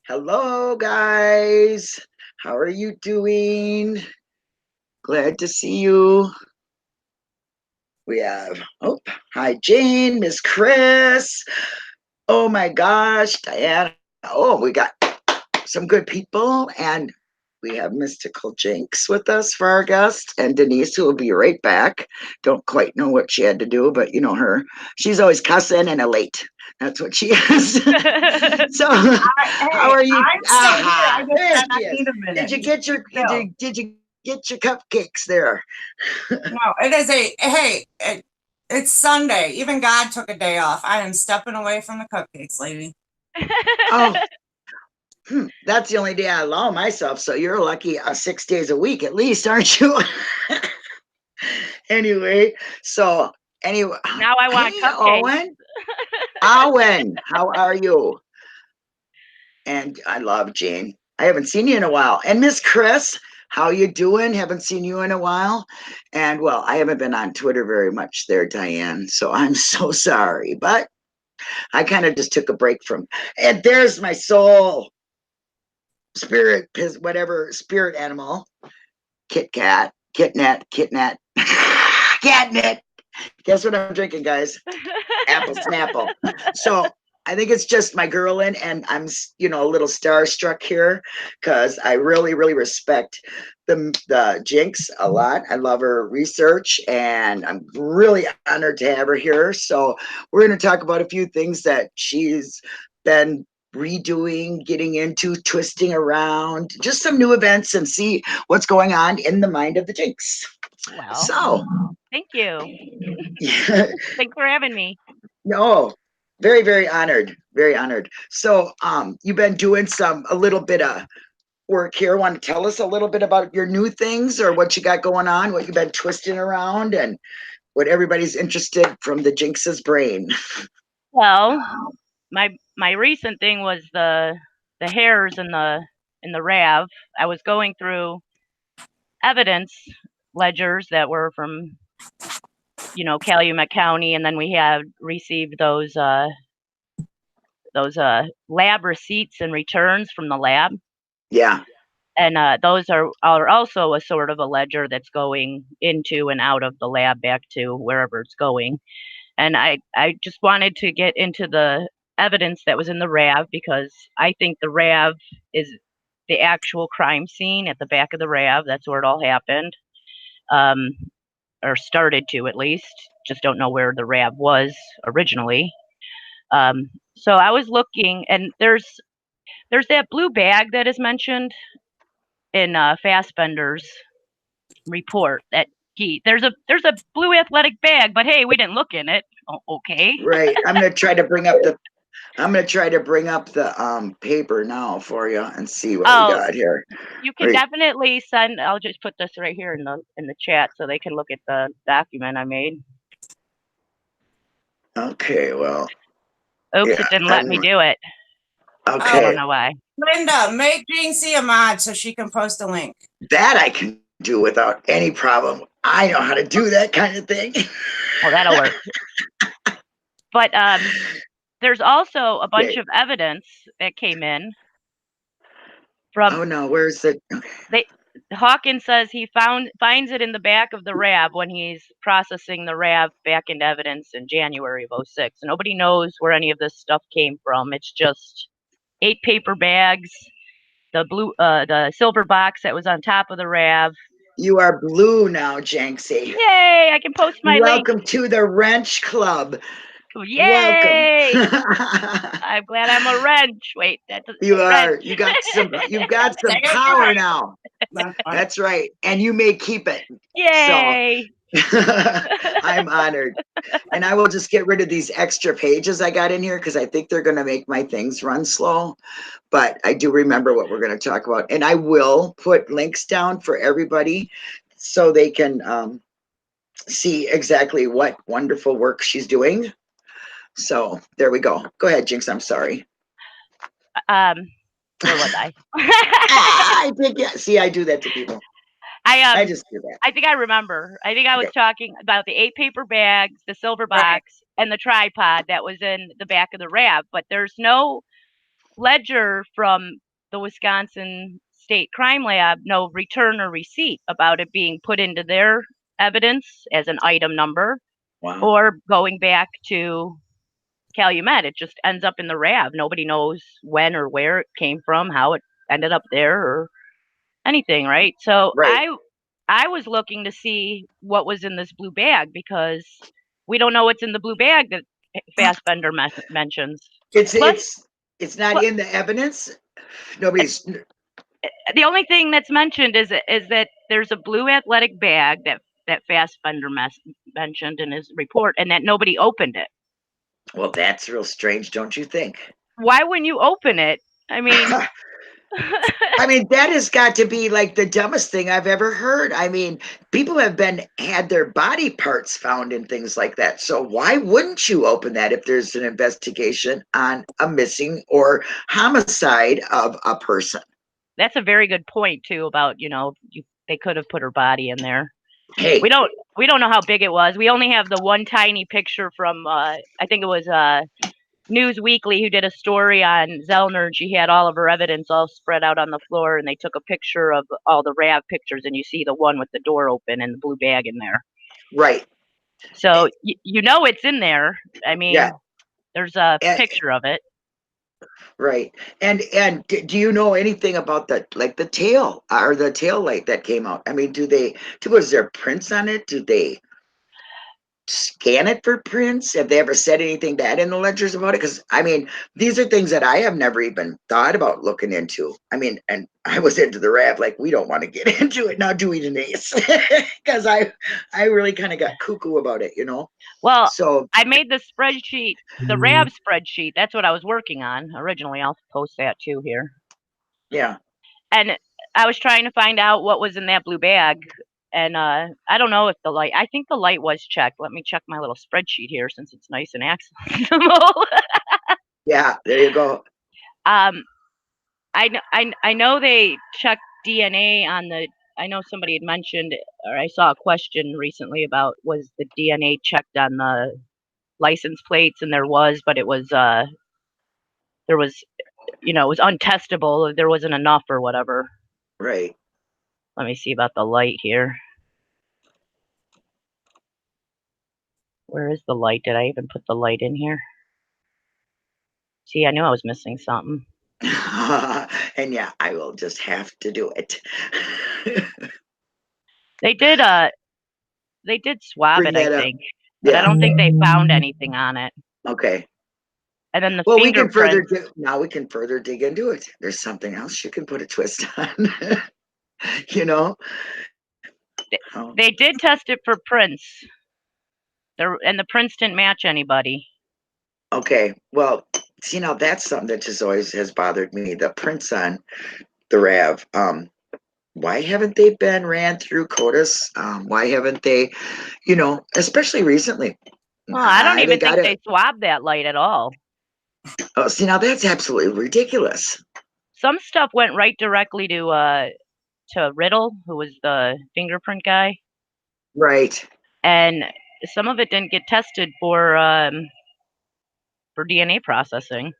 Hello, guys. How are you doing? Glad to see you. We have, hi, Jane, Miss Chris. Oh my gosh, Diana. Oh, we got some good people, and we have Mystical Jynx with us for our guest, and Denise, who will be right back. Don't quite know what she had to do, but you know her. She's always cussing and a late. That's what she is. So, how Hey, are you? I'm still here. Aha, I just there said she I is. need a Did minute. you get your Still. did you get your cupcakes there? No, it is it's Sunday. Even God took a day off. I am stepping away from the cupcakes, lady. Oh, that's the only day I allow myself. So you're lucky 6 days a week at least, aren't you? Anyway, so anyway, Now I want hey cupcakes. Owen, how are you? And I love Jane. I haven't seen you in a while. And Miss Chris, how you doing? Haven't seen you in a while. And well, I haven't been on Twitter very much there, Diane. So I'm so sorry, but I kind of just took a break from. And there's my soul spirit, whatever spirit animal, Kit Kat, Kitnat, catnip. Guess what I'm drinking, guys? Apple Snapple. So I think it's just my girl in, and I'm, a little starstruck here because I really, really respect the Jynx a lot. I love her research, and I'm really honored to have her here. So we're going to talk about a few things that she's been redoing, getting into, twisting around, just some new events, and see what's going on in the mind of the Jynx. Well, So, thank you. yeah. Thanks for having me. No, very, very honored. Very honored. So, you've been doing a little bit of work here. Want to tell us a little bit about your new things or what you got going on, what you've been twisting around, and what everybody's interested from the Jinx's brain? Well, my recent thing was the hairs in the RAV. I was going through evidence ledgers that were from Calumet County, and then we had received those lab receipts and returns from the lab. Yeah. And those are also a sort of a ledger that's going into and out of the lab back to wherever it's going. And I just wanted to get into the evidence that was in the RAV because I think the RAV is the actual crime scene at the back of the RAV. That's where it all happened, um, or started to at least. Just don't know where the RAV was originally. So I was looking, and there's that blue bag that is mentioned in Fassbender's report that there's a blue athletic bag, but hey, we didn't look in it. Okay. Right. I'm gonna try to bring up the paper now for you and see what we Oh, got here. you can Right. definitely send. I'll just put this right here in the chat so they can look at the document I made. Okay, well, Oops, yeah, it didn't let me do it. I okay. don't know why. Linda, make Jinxie a mod so she can post a link. That I can do without any problem. I know how to do that kind of thing. Well, that'll work. But there's also a bunch Okay. of evidence that came in from Oh no, where's it? they. Hawkins says he finds it in the back of the RAV when he's processing the RAV back into evidence in January of '06. Nobody knows where any of this stuff came from. It's just 8 paper bags, the silver box that was on top of the RAV. You are blue now, Janksy. Yay! I can post my link. Welcome to the Wrench Club. Welcome. Yay! I'm glad I'm a wrench. Wait, that's a You wrench. are. You've got some power now. That's right. And you may keep it. So Yay! I'm honored. And I will just get rid of these extra pages I got in here because I think they're going to make my things run slow. But I do remember what we're going to talk about. And I will put links down for everybody so they can see exactly what wonderful work she's doing. So there we go. Go ahead, Jinx. I'm sorry. Where was I? I think, yeah. See, I do that to people. I just do that. I think I remember. I think I was Okay. talking about the 8 paper bags, the silver Right. box, and the tripod that was in the back of the RAV, but there's no ledger from the Wisconsin State Crime Lab, no return or receipt about it being put into their evidence as an item number Wow. or going back to Calumet. It just ends up in the RAV. Nobody knows when or where it came from, how it ended up there, or anything, right? So Right. I was looking to see what was in this blue bag because we don't know what's in the blue bag that Fassbender mentions. It's Plus, it's it's not plus, in the evidence. Nobody's the only thing that's mentioned is that there's a blue athletic bag that Fassbender mentioned in his report, and that nobody opened it. well, that's real strange, don't you think? Why wouldn't you open it? I mean, I mean, that has got to be like the dumbest thing I've ever heard. I mean, people have had their body parts found and things like that. So why wouldn't you open that if there's an investigation on a missing or homicide of a person? that's a very good point too about they could have put her body in there. Hey, We don't know how big it was. We only have the one tiny picture from I think it was News Weekly who did a story on Zellner, and she had all of her evidence all spread out on the floor, and they took a picture of all the RAV pictures, and you see the one with the door open and the blue bag in there. right. So it's in there. I mean, Yeah. there's a And, picture of it. right. And do you know anything about the tail or the tail light that came out? I mean, was there prints on it? Do they scan it for prints? Have they ever said anything bad in the ledgers about it? Because I mean, these are things that I have never even thought about looking into. I mean, and I was into the RAV, like we don't want to get into it now, do we, Denise? Because I really kind of got cuckoo about it, Well, So I made the spreadsheet, the RAV spreadsheet. That's what I was working on originally. I'll post that too here. yeah, And I was trying to find out what was in that blue bag. And I don't know if I think the light was checked. Let me check my little spreadsheet here since it's nice and accessible. yeah, there you go. I know they checked DNA on I know somebody had mentioned, or I saw a question recently about was the DNA checked on the license plates, and there was, but it was there was it was untestable. There wasn't enough or whatever. Right. Let me see about the light here. Where is the light? Did I even put the light in here? See, I knew I was missing something. And yeah, I will just have to do it. They did swab Bring it, I that up. think, but I Yeah. don't think they found anything on it. Okay. And then the Well, fingerprint. now we can further dig into it. There's something else you can put a twist on. you know. Oh, They did test it for prints. And the prints didn't match anybody. okay. Well, see, now that's something that just always has bothered me. The prints on the RAV. Why haven't they been ran through CODIS? Why haven't they, especially recently? Well, I don't They even got think it. they swabbed that light at all. Oh, see, now that's absolutely ridiculous. Some stuff went right directly to Riddle, who was the fingerprint guy, Right. and some of it didn't get tested for DNA processing.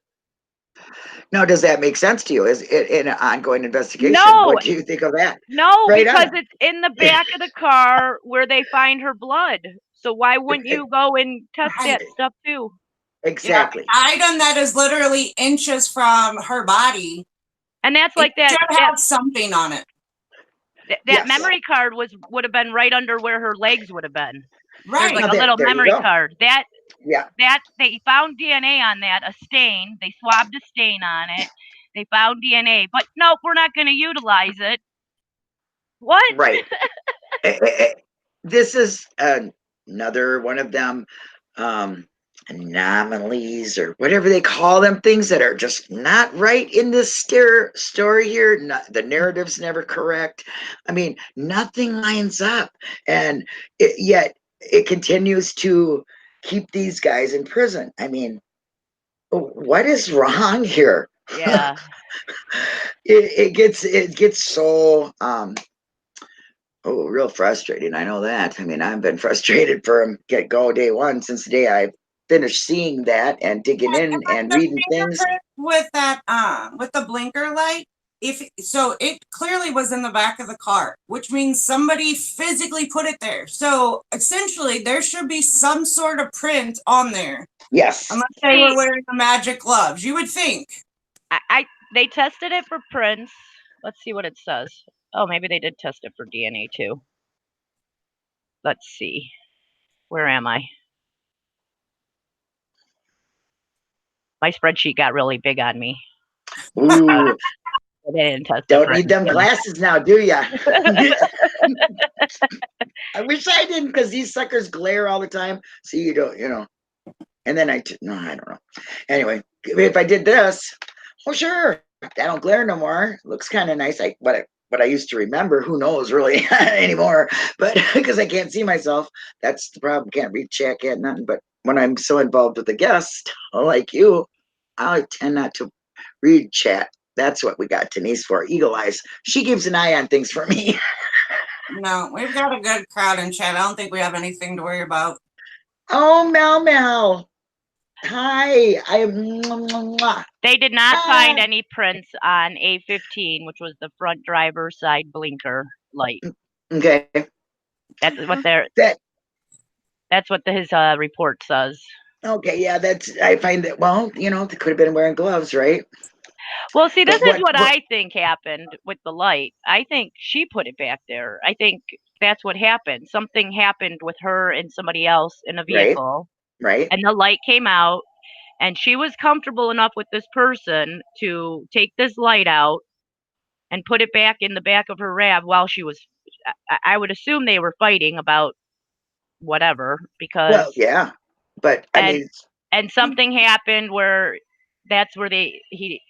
Now, does that make sense to you? Is it in an ongoing investigation? No, What do you think of that? no, Right because on. it's in the back of the car where they find her blood. So why wouldn't you go and test that stuff too? Yeah, Exactly. item that is literally inches from her body. And that's like It should have something on it. That Yes. memory card would have been right under where her legs would have been. Right. There's like Now a little there you memory go. card. That Yeah. they found DNA on that, a stain. They swabbed a stain on it. They found DNA, but nope, we're not going to utilize it. What? Right. This is another one of them anomalies or whatever they call them, things that are just not right in this story here. The narrative's never correct. I mean, nothing lines up, and yet it continues to keep these guys in prison. I mean, what is wrong here? Yeah. It gets so real frustrating. I know that. I mean, I've been frustrated from get go day one since the day I finished seeing that and digging in and reading things. with that with the blinker light, if so, it clearly was in the back of the car, which means somebody physically put it there. So essentially, there should be some sort of print on there, Yes. unless they were wearing the magic gloves. You would think. They tested it for prints. Let's see what it says. Oh, maybe they did test it for DNA too. Let's see. Where am I? My spreadsheet got really big on me. Ooh, They didn't test it don't for need them anything. glasses now, do ya? I wish I didn't, because these suckers glare all the time. So you don't, And then no, I don't know. Anyway, if I did this, oh sure, I don't glare no more. Looks kind of nice. What I used to remember, who knows really anymore? But because I can't see myself, that's the problem. Can't read chat, can't nothing. But when I'm so involved with the guest, like you, I tend not to read chat. That's what we got Denise for. Eagle eyes. She keeps an eye on things for me. No, we've got a good crowd in chat. I don't think we have anything to worry about. Oh, Mel. Hi. I am. They did not find any prints on A15, which was the front driver's side blinker light. Okay. That's what his report says. Okay, yeah, I find that, well, they could have been wearing gloves, right? Well, see, this But is what I think happened with the light. I think she put it back there. I think that's what happened. Something happened with her and somebody else in a vehicle, right. and the light came out, and she was comfortable enough with this person to take this light out and put it back in the back of her RAV while she was. I would assume they were fighting about whatever because. Well, yeah, but I mean, and something happened where that's where she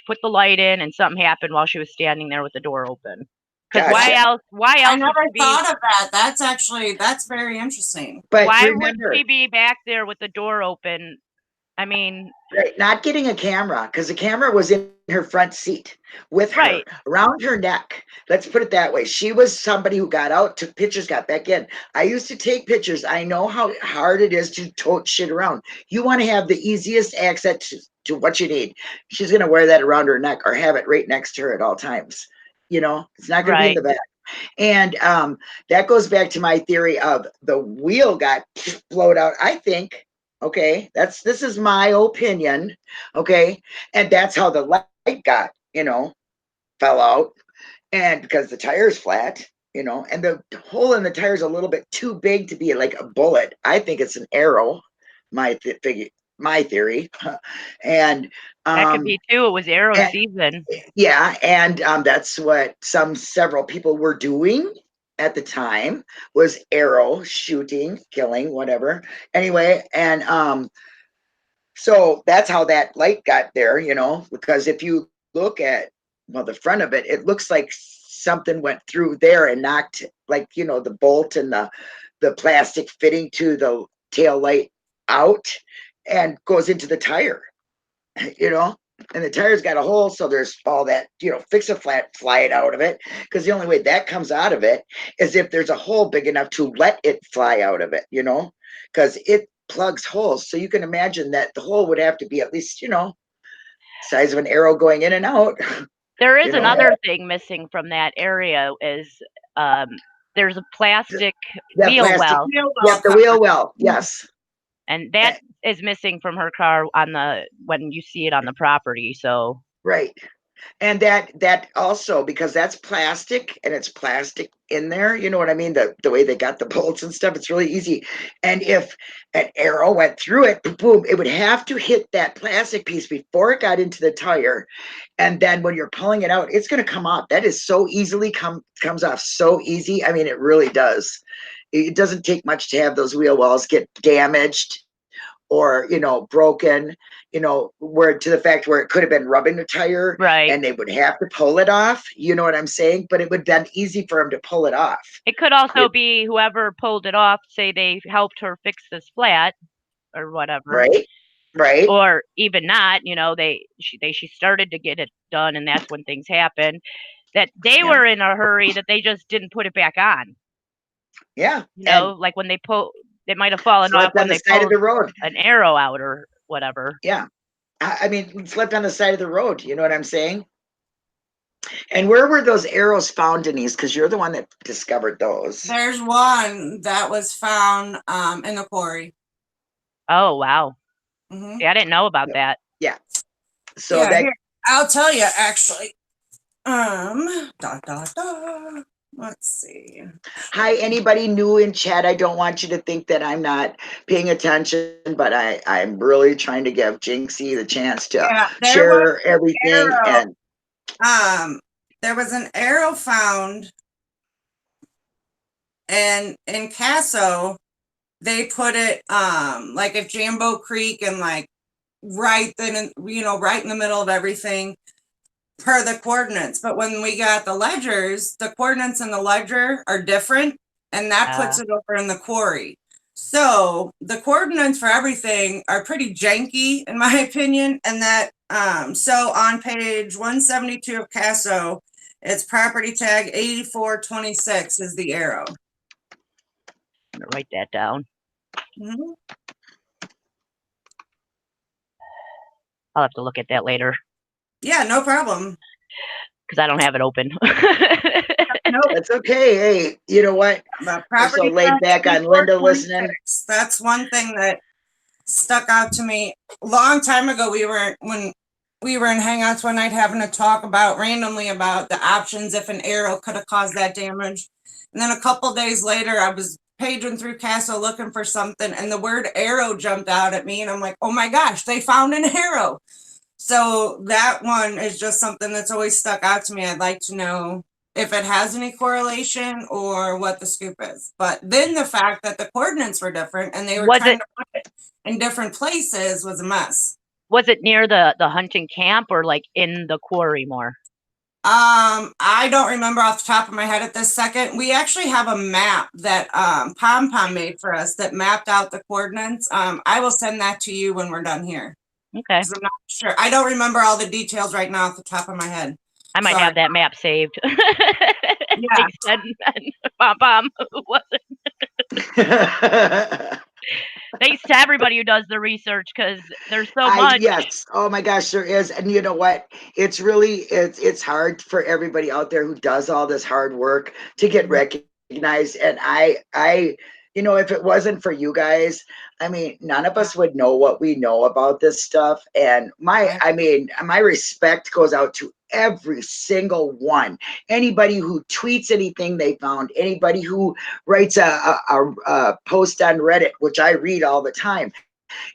put the light in and something happened while she was standing there with the door open. Because gotcha. why I else never would she thought of that. That's very interesting. But why remember, would she be back there with the door open? I mean, right, not getting a camera, because the camera was in her front seat with her, right. around her neck. Let's put it that way. She was somebody who got out, took pictures, got back in. I used to take pictures. I know how hard it is to tote shit around. You want to have the easiest access to what you need. She's going to wear that around her neck or have it right next to her at all times. It's not going to be in the back. And that goes back to my theory of the wheel got blowed out. I think, okay, this is my opinion, okay, and that's how the light got, fell out, and because the tire's flat, and the hole in the tire is a little bit too big to be like a bullet. I think it's an arrow. My theory, and That could be too. It was arrow season. yeah, and that's what several people were doing at the time, was arrow shooting, killing, whatever. Anyway, and so that's how that light got there, because if you look at, well, the front of it, it looks like something went through there and knocked, like, the bolt and the plastic fitting to the tail light out and goes into the tire, and the tire's got a hole, so there's all that, fix a flat, fly it out of it, because the only way that comes out of it is if there's a hole big enough to let it fly out of it, because it plugs holes. So you can imagine that the hole would have to be at least, size of an arrow going in and out. There is another thing missing from that area is there's a plastic wheel well. Yeah, the wheel well, yes. And that is missing from her car when you see it on the property. So right. And that also, because that's plastic and it's plastic in there, you know what I mean? The way they got the bolts and stuff, it's really easy. And if an arrow went through it, boom, it would have to hit that plastic piece before it got into the tire. And then when you're pulling it out, it's going to come off. That is so easily comes off so easy. I mean, it really does. It doesn't take much to have those wheel wells get damaged or broken, where to the fact where it could have been rubbing the tire, right, and they would have to pull it off, you know what I'm saying? But it would been easy for them to pull it off. It could also be whoever pulled it off, say they helped her fix this flat or whatever, right, or even not, she started to get it done, and that's when things happened, that they were in a hurry, that they just didn't put it back on. Like when they pull, it might have fallen off when they pulled of the road, an arrow out or whatever. Yeah. I mean, it's left on the side of the road. You know what I'm saying? And where were those arrows found, Denise? Because you're the one that discovered those. There's one that was found in the quarry. Oh, wow. Mm-hmm. See, I didn't know about that. Yeah. So yeah, that here, I'll tell you actually. Da, da, da. Let's see. Hi, anybody new in chat? I don't want you to think that I'm not paying attention, but I'm really trying to give Jinxie the chance to Yeah, share everything. arrow. And There was an arrow found, and in Casso, they put it like at Jambo Creek and like right then, right in the middle of everything per the coordinates. But when we got the ledgers, the coordinates in the ledger are different, and that puts it over in the quarry. So the coordinates for everything are pretty janky, in my opinion. And that, so on page 172 of Casso, it's property tag 8426 is the arrow. I'm gonna write that down. Mm-hmm. I'll have to look at that later Yeah, no problem. because I don't have it open. Nope. that's okay. Hey, you know what? I'm so laid back on Linda listening. That's one thing that stuck out to me a long time ago. When we were in Hangouts one night having a talk randomly about the options if an arrow could have caused that damage. And then a couple days later, I was paging through Castle looking for something, and the word arrow jumped out at me, and I'm like, oh my gosh, they found an arrow. So that one is just something that's always stuck out to me. I'd like to know if it has any correlation or what the scoop is. But then the fact that the coordinates were different and they were trying to put it in different places was a mess. Was it near the hunting camp or like in the quarry more? I don't remember off the top of my head at this second. We actually have a map that Pom Pom made for us that mapped out the coordinates. I will send that to you when we're done here. Okay. I'm not sure. I don't remember all the details right now off the top of my head. I might have that map saved. Yeah. Pom. Thanks to everybody who does the research because there's so much. Yes. Oh my gosh, there is. And you know what? It's really it's hard for everybody out there who does all this hard work to get recognized. And I if it wasn't for you guys, I mean, none of us would know what we know about this stuff. And my respect goes out to every single one. Anybody who tweets anything they found, anybody who writes a post on Reddit, which I read all the time,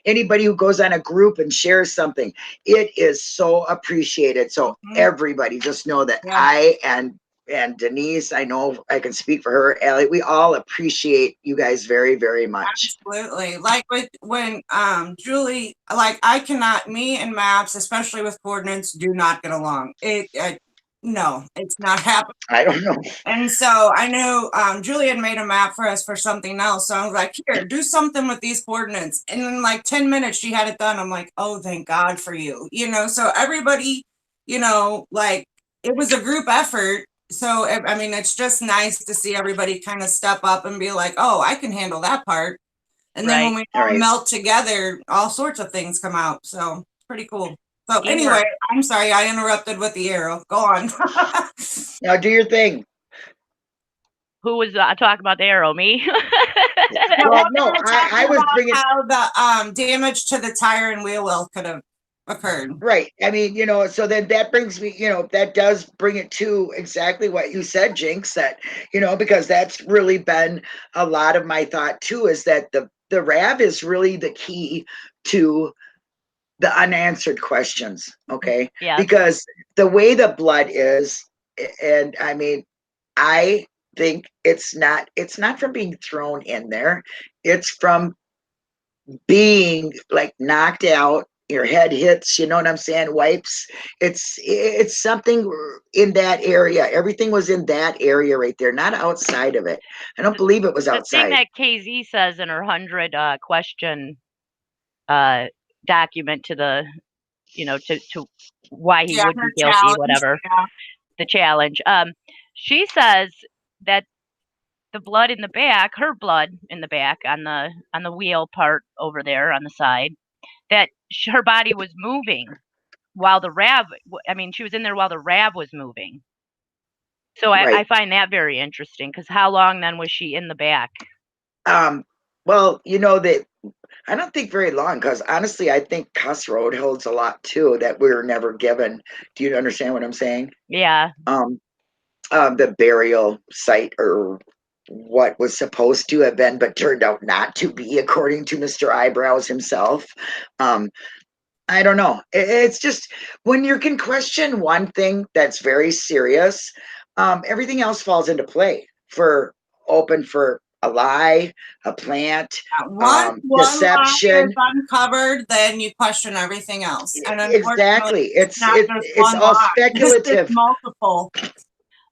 anybody who goes on a group and shares something, it is so appreciated. So everybody just know that I and Denise, I know I can speak for her, Allie, we all appreciate you guys very, very much. Absolutely. Like when Julie, like me and maps, especially with coordinates, do not get along. No, it's not happening. I don't know. And so I knew Julie had made a map for us for something else. So I was like, here, do something with these coordinates. And in like 10 minutes, she had it done. I'm like, oh, thank God for you. So everybody, like it was a group effort. So, I mean, it's just nice to see everybody kind of step up and be like, oh, I can handle that part. And then when we all melt together, all sorts of things come out. So pretty cool. So anyway, I'm sorry, I interrupted with the arrow. Go on. Now do your thing. Who was talking about the arrow? Me? Well, no, I was bringing how the damage to the tire and wheel well could have occurred. Right. I mean, so then that brings me, that does bring it to exactly what you said, Jynx, that, because that's really been a lot of my thought too, is that the RAV is really the key to the unanswered questions. Okay. Yeah. Because the way the blood is, and I mean, I think it's not from being thrown in there. It's from being like knocked out, your head hits, you know what I'm saying, wipes. It's something in that area. Everything was in that area right there, not outside of it. I don't believe it was outside. The thing that KZ says in her 100 question document to the, to why he would be guilty, whatever, the challenge. She says that the blood in the back, her blood in the back on the wheel part over there on the side, that her body was moving while the RAV, I mean, she was in there while the RAV was moving. So I Right. find that very interesting, because how long then was she in the back? Well, that I don't think very long, because honestly, I think Cuss Road holds a lot too that we were never given. Do you understand what I'm saying? Yeah, The burial site, or what was supposed to have been, but turned out not to be, according to Mr. Eyebrows himself. Um, I don't know. It's just when you can question one thing that's very serious, everything else falls into play for open for a lie, a plant, Once one lie is deception. uncovered, then you question everything else. And unfortunately, Exactly. it's not just It's one all lie. It's speculative. multiple.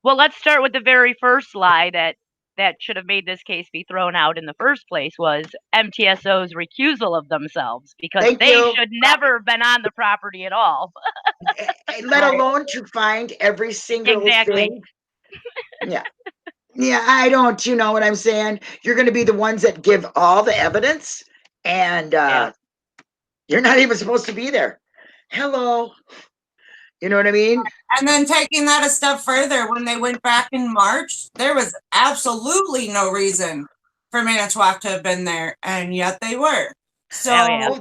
well, let's start with the very first lie that should have made this case be thrown out in the first place, was MTSO's recusal of themselves, because Thank they you. should never have been on the property at all. Let Right. alone to find every single Exactly. thing. Yeah. Yeah, I don't, you know what I'm saying? You're going to be the ones that give all the evidence, and Yeah. you're not even supposed to be there. Hello. You know what I mean? And then taking that a step further, when they went back in March, there was absolutely no reason for Manitowoc to have been there, and yet they were. So, Oh yeah. Oh,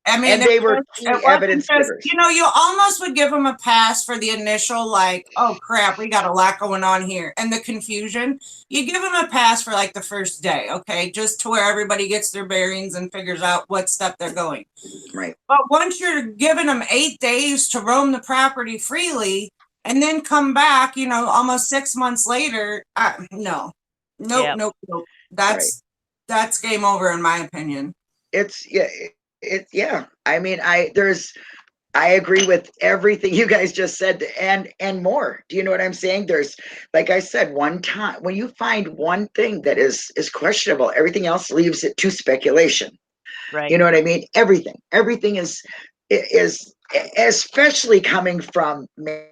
I mean, and it they were was, it key wasn't evidence just, givers. you almost would give them a pass for the initial, like, oh crap, we got a lot going on here, and the confusion. You give them a pass for like the first day, okay, just to where everybody gets their bearings and figures out what step they're going. Right. But once you're giving them 8 days to roam the property freely and then come back, almost 6 months later, no, nope, Yep. nope, nope. Right. That's game over in my opinion. It's yeah. Yeah. I mean, I agree with everything you guys just said, and more. Do you know what I'm saying? There's, like I said, one time when you find one thing that is questionable, everything else leaves it to speculation. Right. You know what I mean? Everything is especially coming from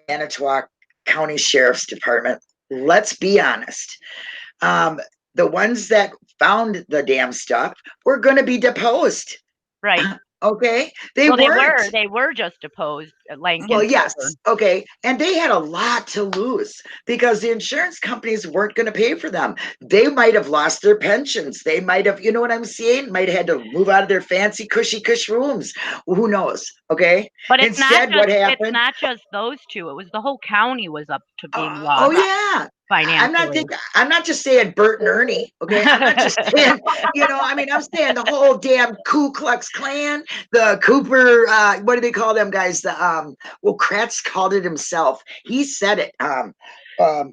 Manitowoc County Sheriff's Department. Let's be honest. Um, the ones that found the damn stuff were going to be deposed. Right. Okay, they Well, weren't. they were just deposed, Well, Lankin yes, Silver. okay, and they had a lot to lose because the insurance companies weren't going to pay for them. They might have lost their pensions. They might have, you know what I'm saying? Might have had to move out of their fancy cushy cush rooms. Who knows? Okay. But Instead, what it's happened? not just those two. It was the whole county was up to being Oh lost yeah. financially. I'm not just saying Bert and Ernie. Okay. I'm not just saying, I mean, I'm saying the whole damn Ku Klux Klan, the Cooper, what do they call them guys? Well, Kratz called it himself. He said it.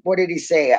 What did he say?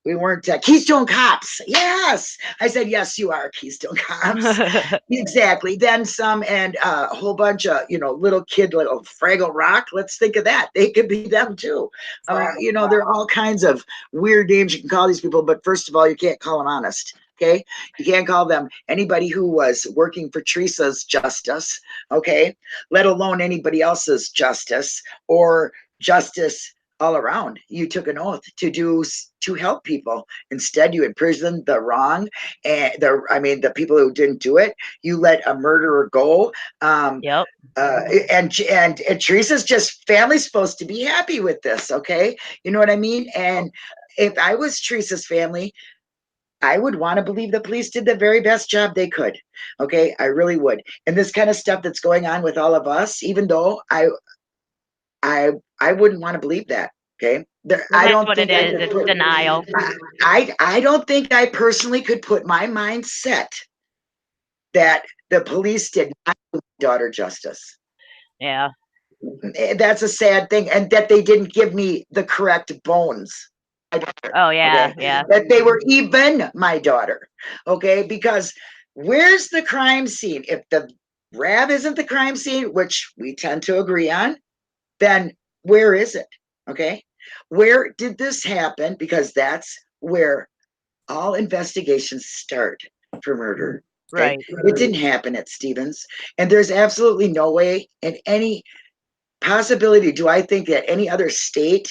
We weren't Keystone Cops. Yes. I said, yes, you are Keystone Cops. Exactly. Then some, and a whole bunch of, little kid, little Fraggle Rock. Let's think of that. They could be them too. There are all kinds of weird names you can call these people, but first of all, you can't call them honest. Okay. You can't call them anybody who was working for Teresa's justice. Okay. Let alone anybody else's justice or justice all around. You took an oath to help people. Instead, you imprisoned the wrong, and the people who didn't do it. You let a murderer go. Yep. And Teresa's just family's supposed to be happy with this. Okay, you know what I mean. And if I was Teresa's family, I would want to believe the police did the very best job they could. Okay, I really would. And this kind of stuff that's going on with all of us, even though I wouldn't want to believe that. Okay. Well, that's what it is. It's denial. I don't think I personally could put my mindset that the police did not do my daughter justice. Yeah. That's a sad thing. And that they didn't give me the correct bones. Oh yeah. Okay. Yeah. That they were even my daughter. Okay. Because where's the crime scene? If the RAV isn't the crime scene, which we tend to agree on, then where is it? Okay. Where did this happen? Because that's where all investigations start for murder. Okay. Right. It didn't happen at Stevens. And there's absolutely no way in any possibility do I think that any other state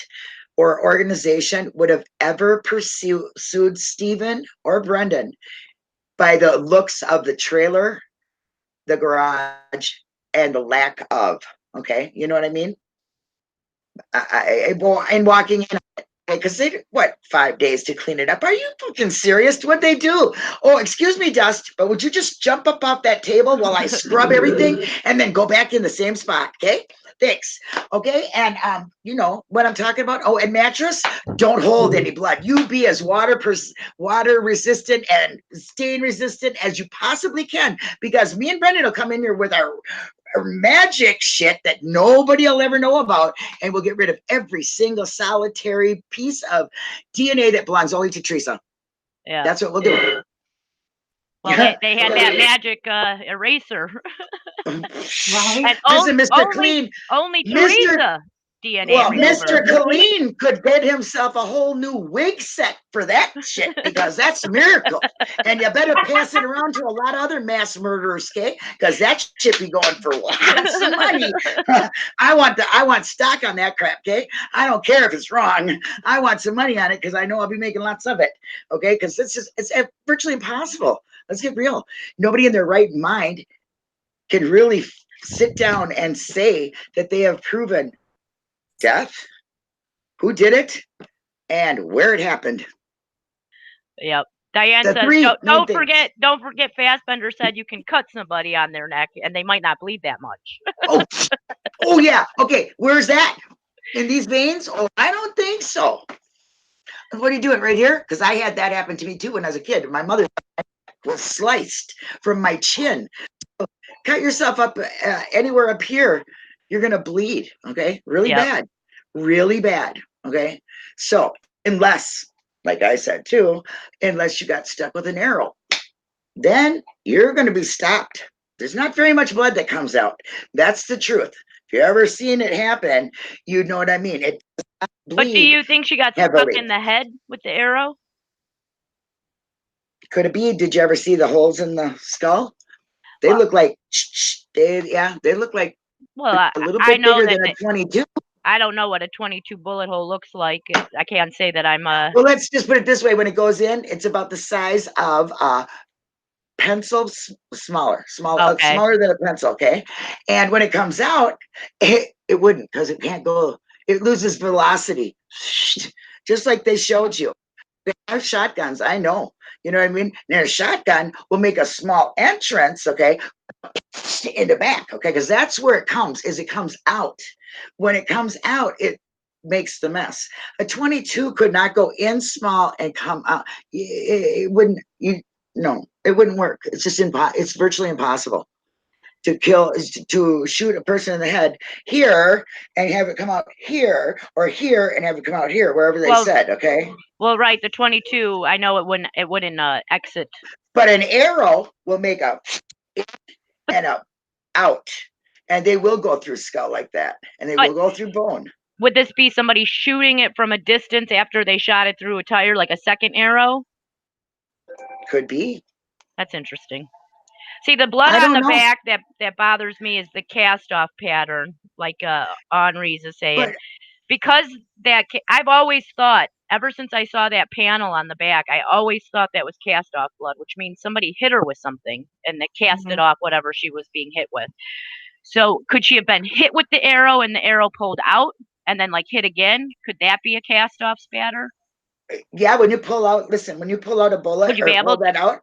or organization would have ever pursued Stephen or Brendan by the looks of the trailer, the garage, and the lack of. Okay, you know what I mean? And walking in, because they what 5 days to clean it up. Are you fucking serious? What'd they do? Oh, excuse me, Dust, but would you just jump up off that table while I scrub everything and then go back in the same spot? Okay, thanks. Okay, and you know what I'm talking about. Oh, and mattress, don't hold any blood. You be as water resistant and stain resistant as you possibly can, because me and Brendan will come in here with our magic shit that nobody will ever know about, and we'll get rid of every single solitary piece of DNA that belongs only to Teresa. Yeah. That's what we'll do. Well, they had that magic eraser. Right? And Listen, Mr. Clean, only Mr. Teresa DNA well, remover. Mr. Clean could get himself a whole new wig set for that shit, because that's a miracle. And you better pass it around to a lot of other mass murderers, okay? Because that shit be going for lots of money. I want stock on that crap, okay? I don't care if it's wrong. I want some money on it because I know I'll be making lots of it, okay? Because it's virtually impossible. Let's get real. Nobody in their right mind can really sit down and say that they have proven death, who did it, and where it happened. Yep. Diane The says, three main don't things. forget Fassbender said you can cut somebody on their neck and they might not bleed that much. Oh yeah. Okay, where's that? In these veins? Oh, I don't think so. What are you doing right here? Because I had that happen to me too when I was a kid. My mother was sliced from my chin. Cut yourself up anywhere up here, you're gonna bleed. Okay, really bad, really bad. Okay, so unless, like I said too, unless you got stuck with an arrow, then you're gonna be stopped. There's not very much blood that comes out. That's the truth. If you ever seen it happen, you know what I mean. It does not bleed. But do you think she got stuck heavily in the head with the arrow? Could it be? Did you ever see the holes in the skull? They look like they look like Well, a little I bit know bigger that than a 22. I don't know what a 22 bullet hole looks like. I can't say that I'm Well, let's just put it this way: when it goes in, it's about the size of a pencil, smaller okay. than a pencil. Okay, and when it comes out, it wouldn't, because it can't go. It loses velocity, just like they showed you. They have shotguns. I know. You know what I mean? And a shotgun will make a small entrance, okay, in the back, okay, because that's where it comes. It comes out. When it comes out, it makes the mess. A 22 could not go in small and come out. It wouldn't. No, it wouldn't work. It's just it's virtually impossible to shoot a person in the head here and have it come out here, or here and have it come out here, wherever they said. Okay. Well, right, the 22, I know it wouldn't exit. But an arrow will make a and a out, and they will go through skull like that, and they will go through bone. Would this be somebody shooting it from a distance after they shot it through a tire, like a second arrow? Could be. That's interesting. See, the blood on the back that bothers me is the cast off pattern, like Henri's is saying. Because I've always thought, ever since I saw that panel on the back, I always thought that was cast off blood, which means somebody hit her with something and they cast it off whatever she was being hit with. So could she have been hit with the arrow and the arrow pulled out and then like hit again? Could that be a cast off spatter? Yeah, when you pull out, when you pull out a bullet, would you be able pull that out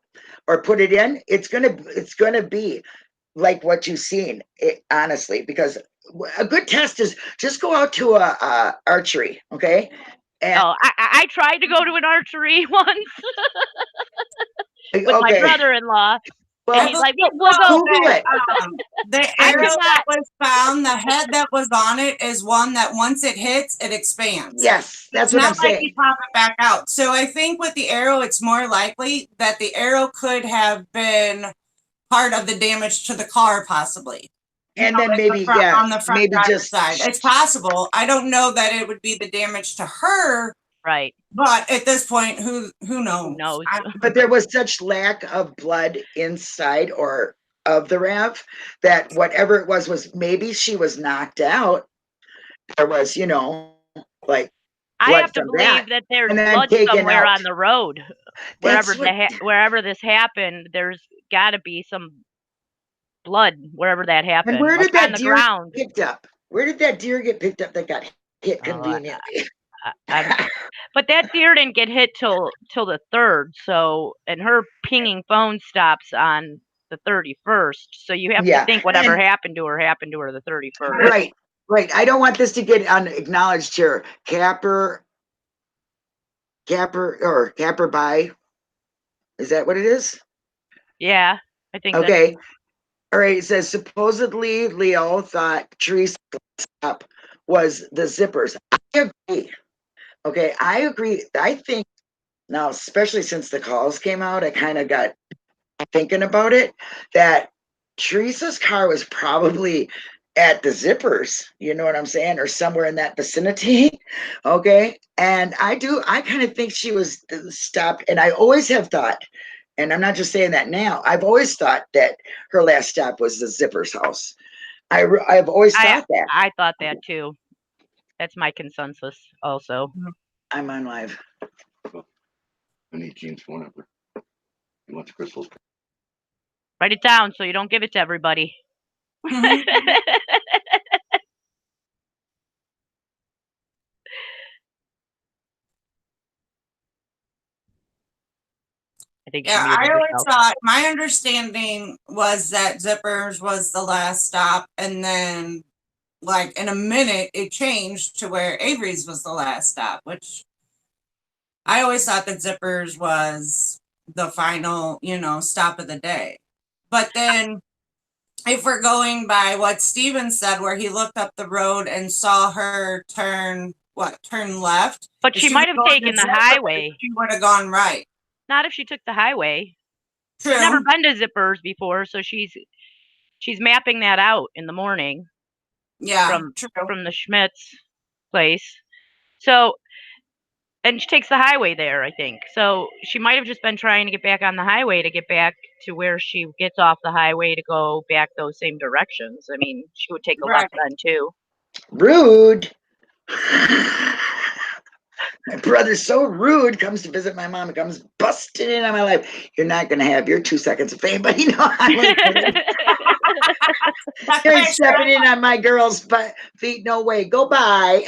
or put it in, it's gonna be like what you've seen, honestly, because a good test is just go out to a archery, okay? And I tried to go to an archery once with my brother-in-law. Well, and he's like, we'll go. Google it. The arrow that was found, the head that was on it is one that once it hits, it expands. Yes, that's what I'm saying. You pop it back out. So I think with the arrow, it's more likely that the arrow could have been part of the damage to the car, possibly. And then maybe, on the front maybe driver's just side. It's possible. I don't know that it would be the damage to her. Right. But at this point, who knows? Who knows? But there was such lack of blood inside or of the RAV that whatever it was maybe she was knocked out. There was, like, I have to believe that there's blood somewhere on the road. Wherever this happened, there's got to be some blood wherever that happened. And where Like did that on the deer ground. get picked up? Where did that deer get picked up that got hit Oh, conveniently? I'm but that deer didn't get hit till the 3rd, so and her pinging phone stops on the 31st, so you have to Yeah, think whatever and happened to her the 31st. right, right. I don't want this to get unacknowledged here. Capper by. Is that what it is? Yeah, I think that's Okay. All right. It says supposedly Leo thought Teresa's up was the zippers. I agree. Okay, I agree. I think now, especially since the calls came out, I kind of got thinking about it that Teresa's car was probably at the zippers, you know what I'm saying, or somewhere in that vicinity. Okay. And I kind of think she was stopped. And I always have thought, and I'm not just saying that now, I've always thought that her last stop was the zippers house. I've always thought that. I thought that too. That's my consensus also. I'm on live. I need Jean's phone number. He wants Crystal's. Write it down so you don't give it to everybody. Mhm. I think she Yeah, I muted always herself. thought my understanding was that Zippers was the last stop, and then like in a minute it changed to where Avery's was the last stop, which I always thought that Zippers was the final, stop of the day. But then if we're going by what Steven said, where he looked up the road and saw her turn left. But if she was might have going to taken the Zippers, highway. She would have gone right. Not if she took the highway. True. She's never been to Zippers before, so she's mapping that out in the morning Yeah, from true. the Schmidt's place. So, and she takes the highway there, I think. So she might have just been trying to get back on the highway to get back to where she gets off the highway to go back those same directions. I mean, she would take a Right. left then too. Rude. My brother's so rude, comes to visit my mom, comes busting in on my life. You're not going to have your 2 seconds of fame, but I'm okay. You ain't stepping in on my girl's feet. No way. Go by.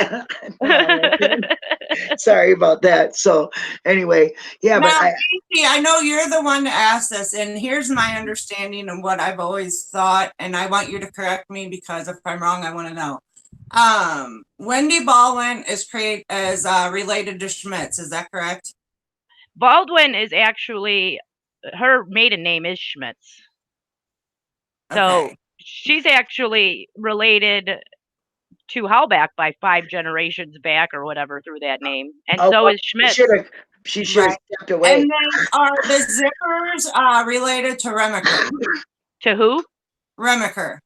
Sorry about that. So anyway, yeah, Now, but Casey, I know you're the one to ask this, and here's my understanding of what I've always thought, and I want you to correct me because if I'm wrong, I want to know. Wendy Baldwin is related to Schmitz. Is that correct? Baldwin is actually, her maiden name is Schmitz. So Okay. she's actually related to Hallback by 5 generations back or whatever through that name. And so is Schmitz. she should have Right. stepped away. And then are the Zippers related to Remaker? To who? Remaker.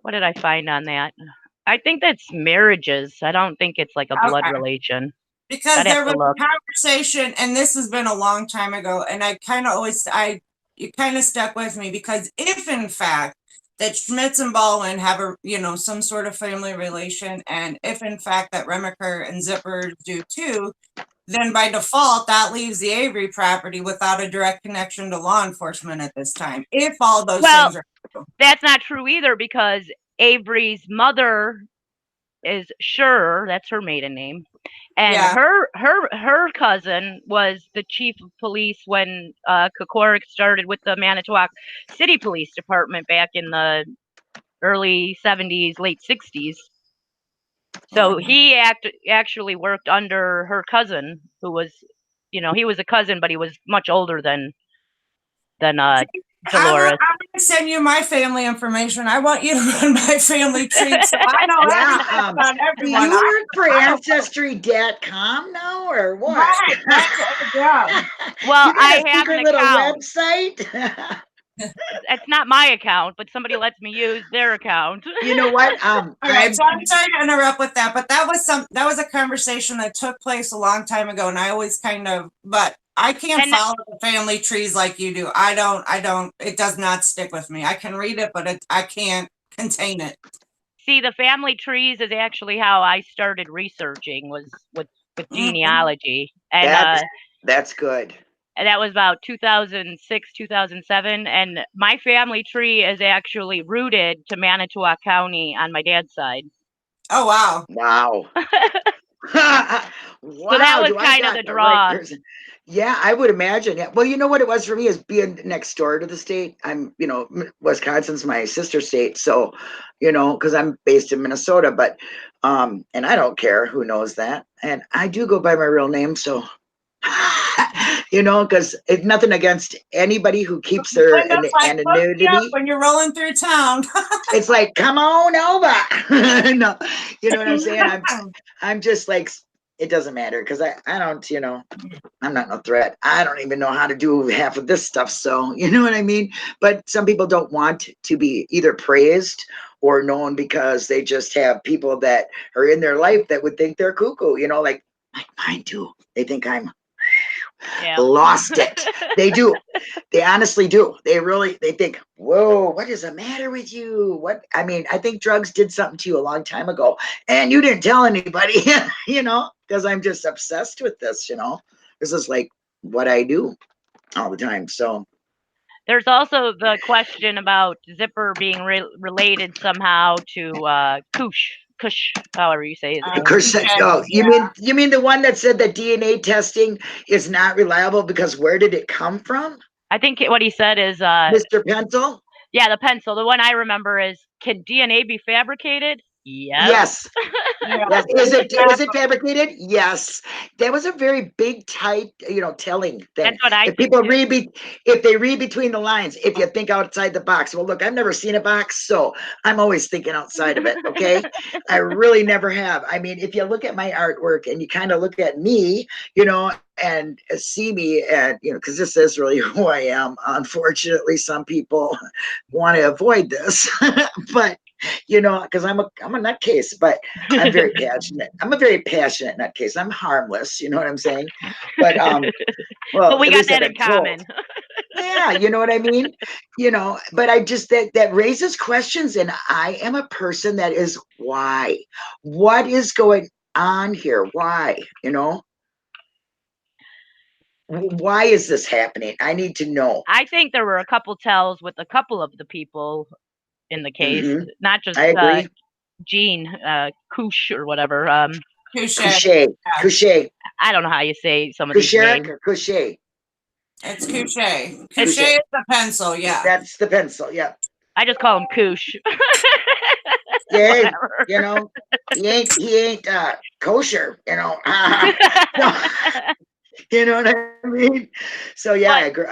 What did I find on that? I think that's marriages. I don't think it's like a blood Okay. relation. Because I'd have there to was look. a conversation, and this has been a long time ago, and it kind of stuck with me because if in fact that Schmitz and Baldwin have some sort of family relation, and if in fact that Remaker and Zippers do too, then by default that leaves the Avery property without a direct connection to law enforcement at this time. If all those things are true. That's not true either because Avery's mother is Sure, that's her maiden name. And Yeah. her cousin was the chief of police when Kokorik started with the Manitowoc City Police Department back in the early 70s, late 60s. So he actually worked under her cousin, who was, he was a cousin, but he was much older than Dolores. I'm going to send you my family information. I want you to run my family tree so I know everything about everyone. Do you work for Ancestry.com now or what? Right, yeah. Well, you got I a have an secret little account. website? It's not my account, but somebody lets me use their account. You know what? All right, so I'm sorry to interrupt with that, but that was a conversation that took place a long time ago, and I always but I can't follow the family trees like you do. I don't, it does not stick with me. I can read it, but I can't contain it. See, the family trees is actually how I started researching was with genealogy. And that's good. And that was about 2006, 2007. And my family tree is actually rooted to Manitowoc County on my dad's side. Oh, wow. Wow. So that Wow, was do I kind of got the the right draw. person? Yeah, I would imagine. Yeah. Well, you know what it was for me is being next door to the state. I'm, Wisconsin's my sister state, so, because I'm based in Minnesota, but, and I don't care who knows that, and I do go by my real name, so, because it's nothing against anybody who keeps their Linda's like, look me up anonymity. when you're rolling through town. It's like, come on over. No, you know what I'm saying? I'm just like, it doesn't matter because I don't, I'm not no threat. I don't even know how to do half of this stuff. So, you know what I mean? But some people don't want to be either praised or known because they just have people that are in their life that would think they're cuckoo, like mine too. They think I'm Yeah. lost it. They do. They honestly do. They think, whoa, what is the matter with you? I think drugs did something to you a long time ago and you didn't tell anybody, because I'm just obsessed with this, this is like what I do all the time. So There's also the question about Zipper being related somehow to Kush, however you say his name. Oh, you mean the one that said that DNA testing is not reliable because where did it come from? I think what he said is Mr. Pencil? Yeah, the pencil. The one I remember is, can DNA be fabricated? Yes. Yeah. Yes. Is it fabricated? Yes. That was a very big, tight, telling thing. That's what I If think people too. if they read between the lines, if you think outside the box. Well, look, I've never seen a box, so I'm always thinking outside of it. Okay. I really never have. I mean, if you look at my artwork and you kind of look at me, and see me and, because this is really who I am. Unfortunately, some people want to avoid this, but because I'm a nutcase, but I'm very passionate. I'm a very passionate nutcase. I'm harmless, you know what I'm saying? But But we at got least I've that in been told. common. Yeah, you know what I mean? But I just that raises questions, and I am a person that is why? What is going on here? Why? Why is this happening? I need to know. I think there were a couple tells with a couple of the people in the case, not just I agree. Jean, Kush or whatever. Couche. Couche. I don't know how you say some of these names. Couche or Couche? It's Couche. Couche is the pencil, yeah. That's the pencil, yeah. I just call him Kush. Yeah, he ain't kosher, no. You know what I mean? So yeah, I agree.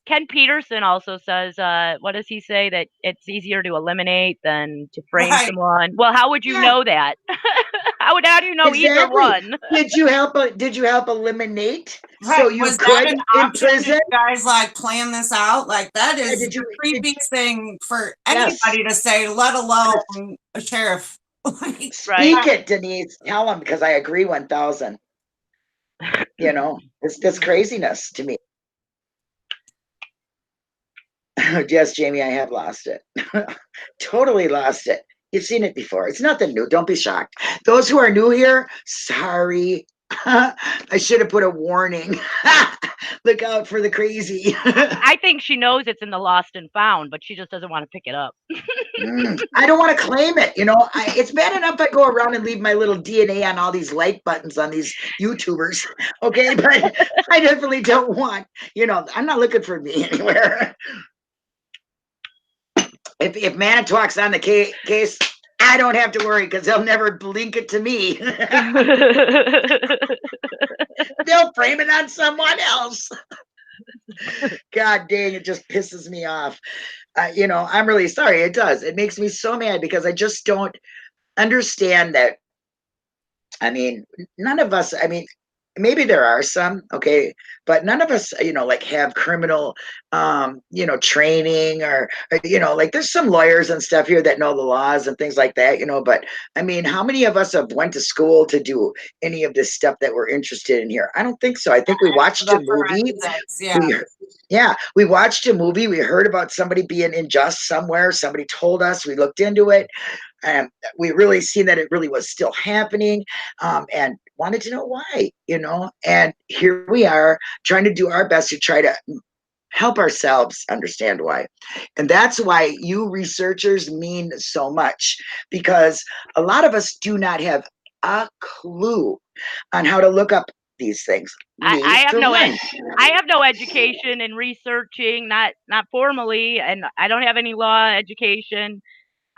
Ken Peterson also says, what does he say? That it's easier to eliminate than to frame someone. Well, how would you know that? How do you know either one? Did you help eliminate so you Was could that an option? imprison? Did you guys plan this out? That is the creepiest thing for anybody to say, let alone a sheriff. Speak it, Denise. Tell him, because I agree 1,000. It's this craziness to me. Yes, Jamie, I have lost it. Totally lost it. You've seen it before. It's nothing new. Don't be shocked. Those who are new here, sorry. I should have put a warning. Look out for the crazy. I think she knows it's in the lost and found, but she just doesn't want to pick it up. I don't want to claim it. It's bad enough I go around and leave my little DNA on all these like buttons on these YouTubers. Okay, but I definitely don't want, I'm not looking for me anywhere. If Manitowoc's on the case, I don't have to worry because they'll never link it to me. They'll frame it on someone else. God dang, it just pisses me off. I'm really sorry. It does. It makes me so mad because I just don't understand that. I mean, none of us, maybe there are some, okay, but none of us, have criminal, training or, there's some lawyers and stuff here that know the laws and things like that, but how many of us have went to school to do any of this stuff that we're interested in here? I don't think so. I think we watched a movie. We watched a movie. We heard about somebody being unjust somewhere. Somebody told us, we looked into it. and we really seen that it really was still happening, and wanted to know why, and here we are trying to do our best to try to help ourselves understand why. And that's why you researchers mean so much, because a lot of us do not have a clue on how to look up these things. I, Me, I have for no one. I have no education in researching, not formally, and I don't have any law education.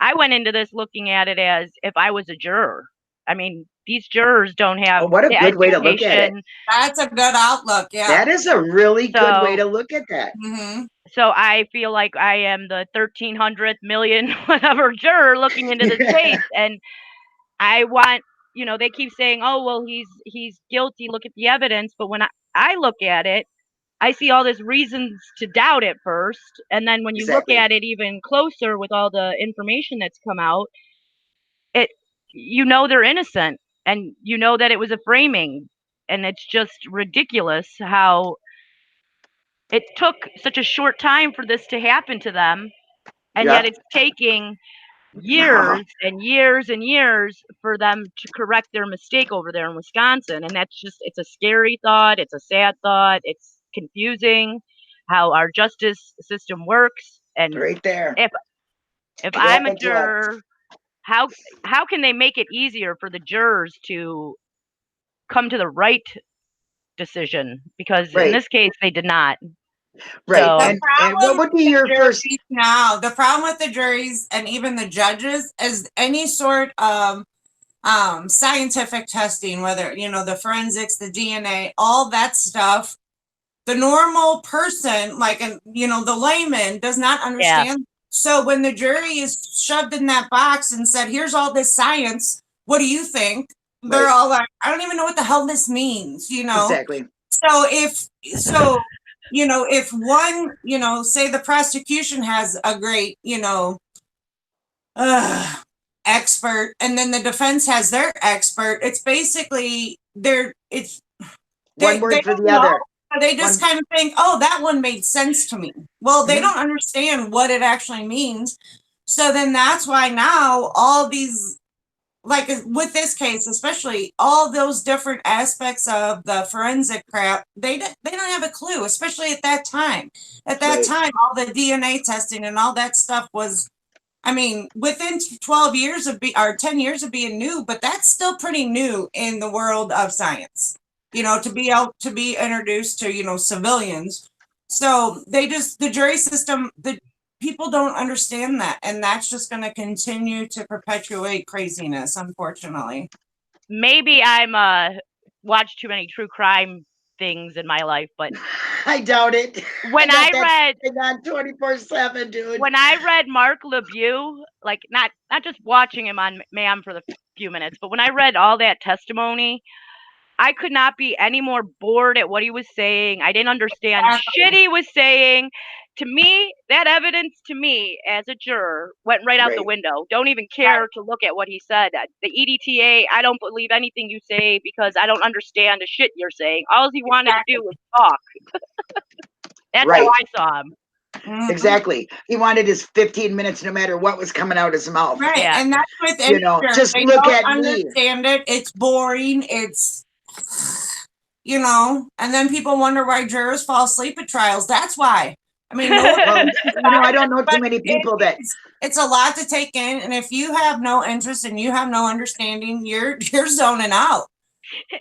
I went into this looking at it as if I was a juror. I mean, these jurors don't have Oh, what a the good way to look at it. education. That's a good outlook. Yeah. That is a really good way So to look at that. Hmm. so I feel like I am the 1300th million whatever juror looking into this case, and I want, they keep saying, "Oh, well, he's guilty. Look at the evidence." But when I look at it, I see all these reasons to doubt it first, and then when you look Exactly. at it even closer with all the information that's come out, it they're innocent, and that it was a framing, and it's just ridiculous how it took such a short time for this to happen to them, and yet Yep. it's taking years and years and years for them to correct their mistake over there in Wisconsin. And it's a scary thought. It's a sad thought. It's confusing how our justice system works. And Right there. if I'm Yep, a it does. juror, how how can they make it easier for the jurors to come to the right decision? Because in Right. this case, they did not. Right. The So And what problem would be with your the first? juries now, the problem with the juries and even the judges is any sort of scientific testing, whether the forensics, the DNA, all that stuff. The normal person, like the layman, does not yeah, understand. So when the jury is shoved in that box and said, "Here's all this science. What do you think?" They're Right. all like, "I don't even know what the hell this means." Exactly. So if one, say the prosecution has a great, expert, and then the defense has their expert, it's basically One they word for don't the know. other. They just One. kind of think, "Oh, that one made sense to me." Well, they Mhm. don't understand what it actually means. So then that's why now all these, like with this case, especially all those different aspects of the forensic crap, they don't have a clue, especially at that time. At that Right. time, all the DNA testing and all that stuff was, I mean, within 12 years or 10 years of being new, but that's still pretty new in the world of science, to be able to be introduced to, civilians. So the jury system, the people don't understand that. And that's just going to continue to perpetuate craziness, unfortunately. maybe I'm watched too many true crime things in my life, but I doubt it. I when got I that read thing on 24/7, dude. when I read Mark LeBeau, like not just watching him on MAM for the few minutes, but when I read all that testimony, I could not be any more bored at what he was saying. I didn't understand shit he was saying. To me, that evidence to me as a juror went right out the Right. window. Don't even care to look at what he said. The EDTA, I don't believe anything you say because I don't understand the shit you're saying. All he wanted to do was talk. That's how Right. I saw him. Mhm. Exactly. He wanted his 15 minutes no matter what was coming out his mouth. Right. Yeah. And that's with any juror. Just They look don't at me. understand it. It's boring. It's, and then people wonder why jurors fall asleep at trials. That's why. I mean, no one, Well, I don't know too but many people that. it's a lot to take in. And if you have no interest and you have no understanding, you're zoning out.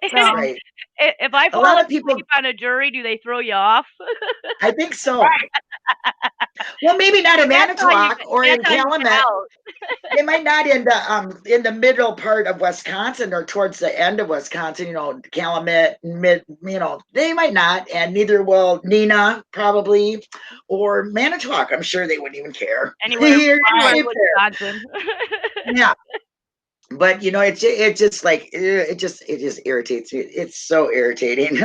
So, Right. If I A fall lot of people. asleep on a jury, do they throw you off? I think so. right. Well, maybe not in That's how you Manitowoc or that's in how you get Calumet. out. They might not in the middle part of Wisconsin or towards the end of Wisconsin, Calumet, they might not, and neither will Nina probably, or Manitowoc. I'm sure they wouldn't even care. Anywhere in Right there. Wisconsin. Yeah. But it just like it just irritates me. It's so irritating.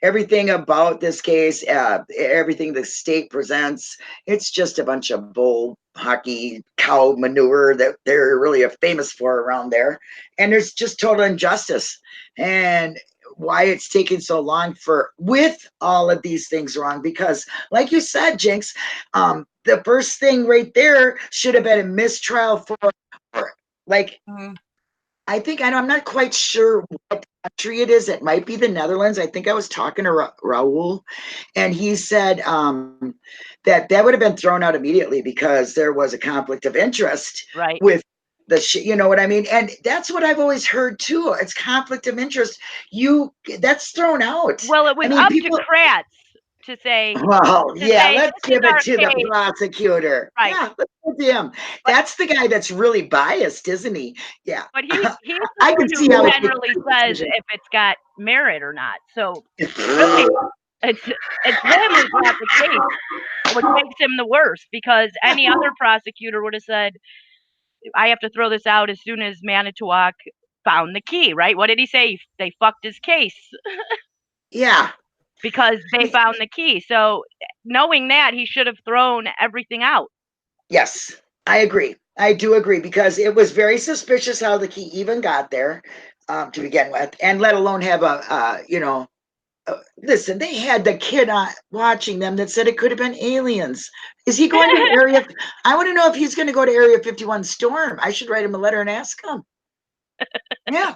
Everything about this case, everything the state presents, it's just a bunch of bull hockey cow manure that they're really famous for around there. And there's just total injustice. And why it's taking so long with all of these things wrong, because like you said, Jynx, the first thing right there should have been a mistrial for Like, Mhm. I think I'm not quite sure what country it is. It might be the Netherlands. I think I was talking to Raul, and he said that would have been thrown out immediately because there was a conflict of interest Right. with you know what I mean? And that's what I've always heard too. It's conflict of interest. That's thrown out. Well, it was I mean, up people. to Kratz to say, Well, yeah, let's this is give it our to the case. prosecutor. Right. Yeah, let's give it to him. But, That's the guy that's really biased, isn't he? Yeah. but he's the I one can who see how he generally makes says decisions. if it's got merit or not. So really, it's him who's got the case, which makes him the worst because any other prosecutor would have said, I have to throw this out as soon as Manitowoc found the key, right? What did he say? They fucked his case Yeah. because they found the key. So knowing that, he should have thrown everything out. Yes, I agree. I do agree because it was very suspicious how the key even got there to begin with, and let alone have listen, they had the kid watching them that said it could have been aliens. Is he going to area? I want to know if he's going to go to Area 51 Storm. I should write him a letter and ask him. Yeah.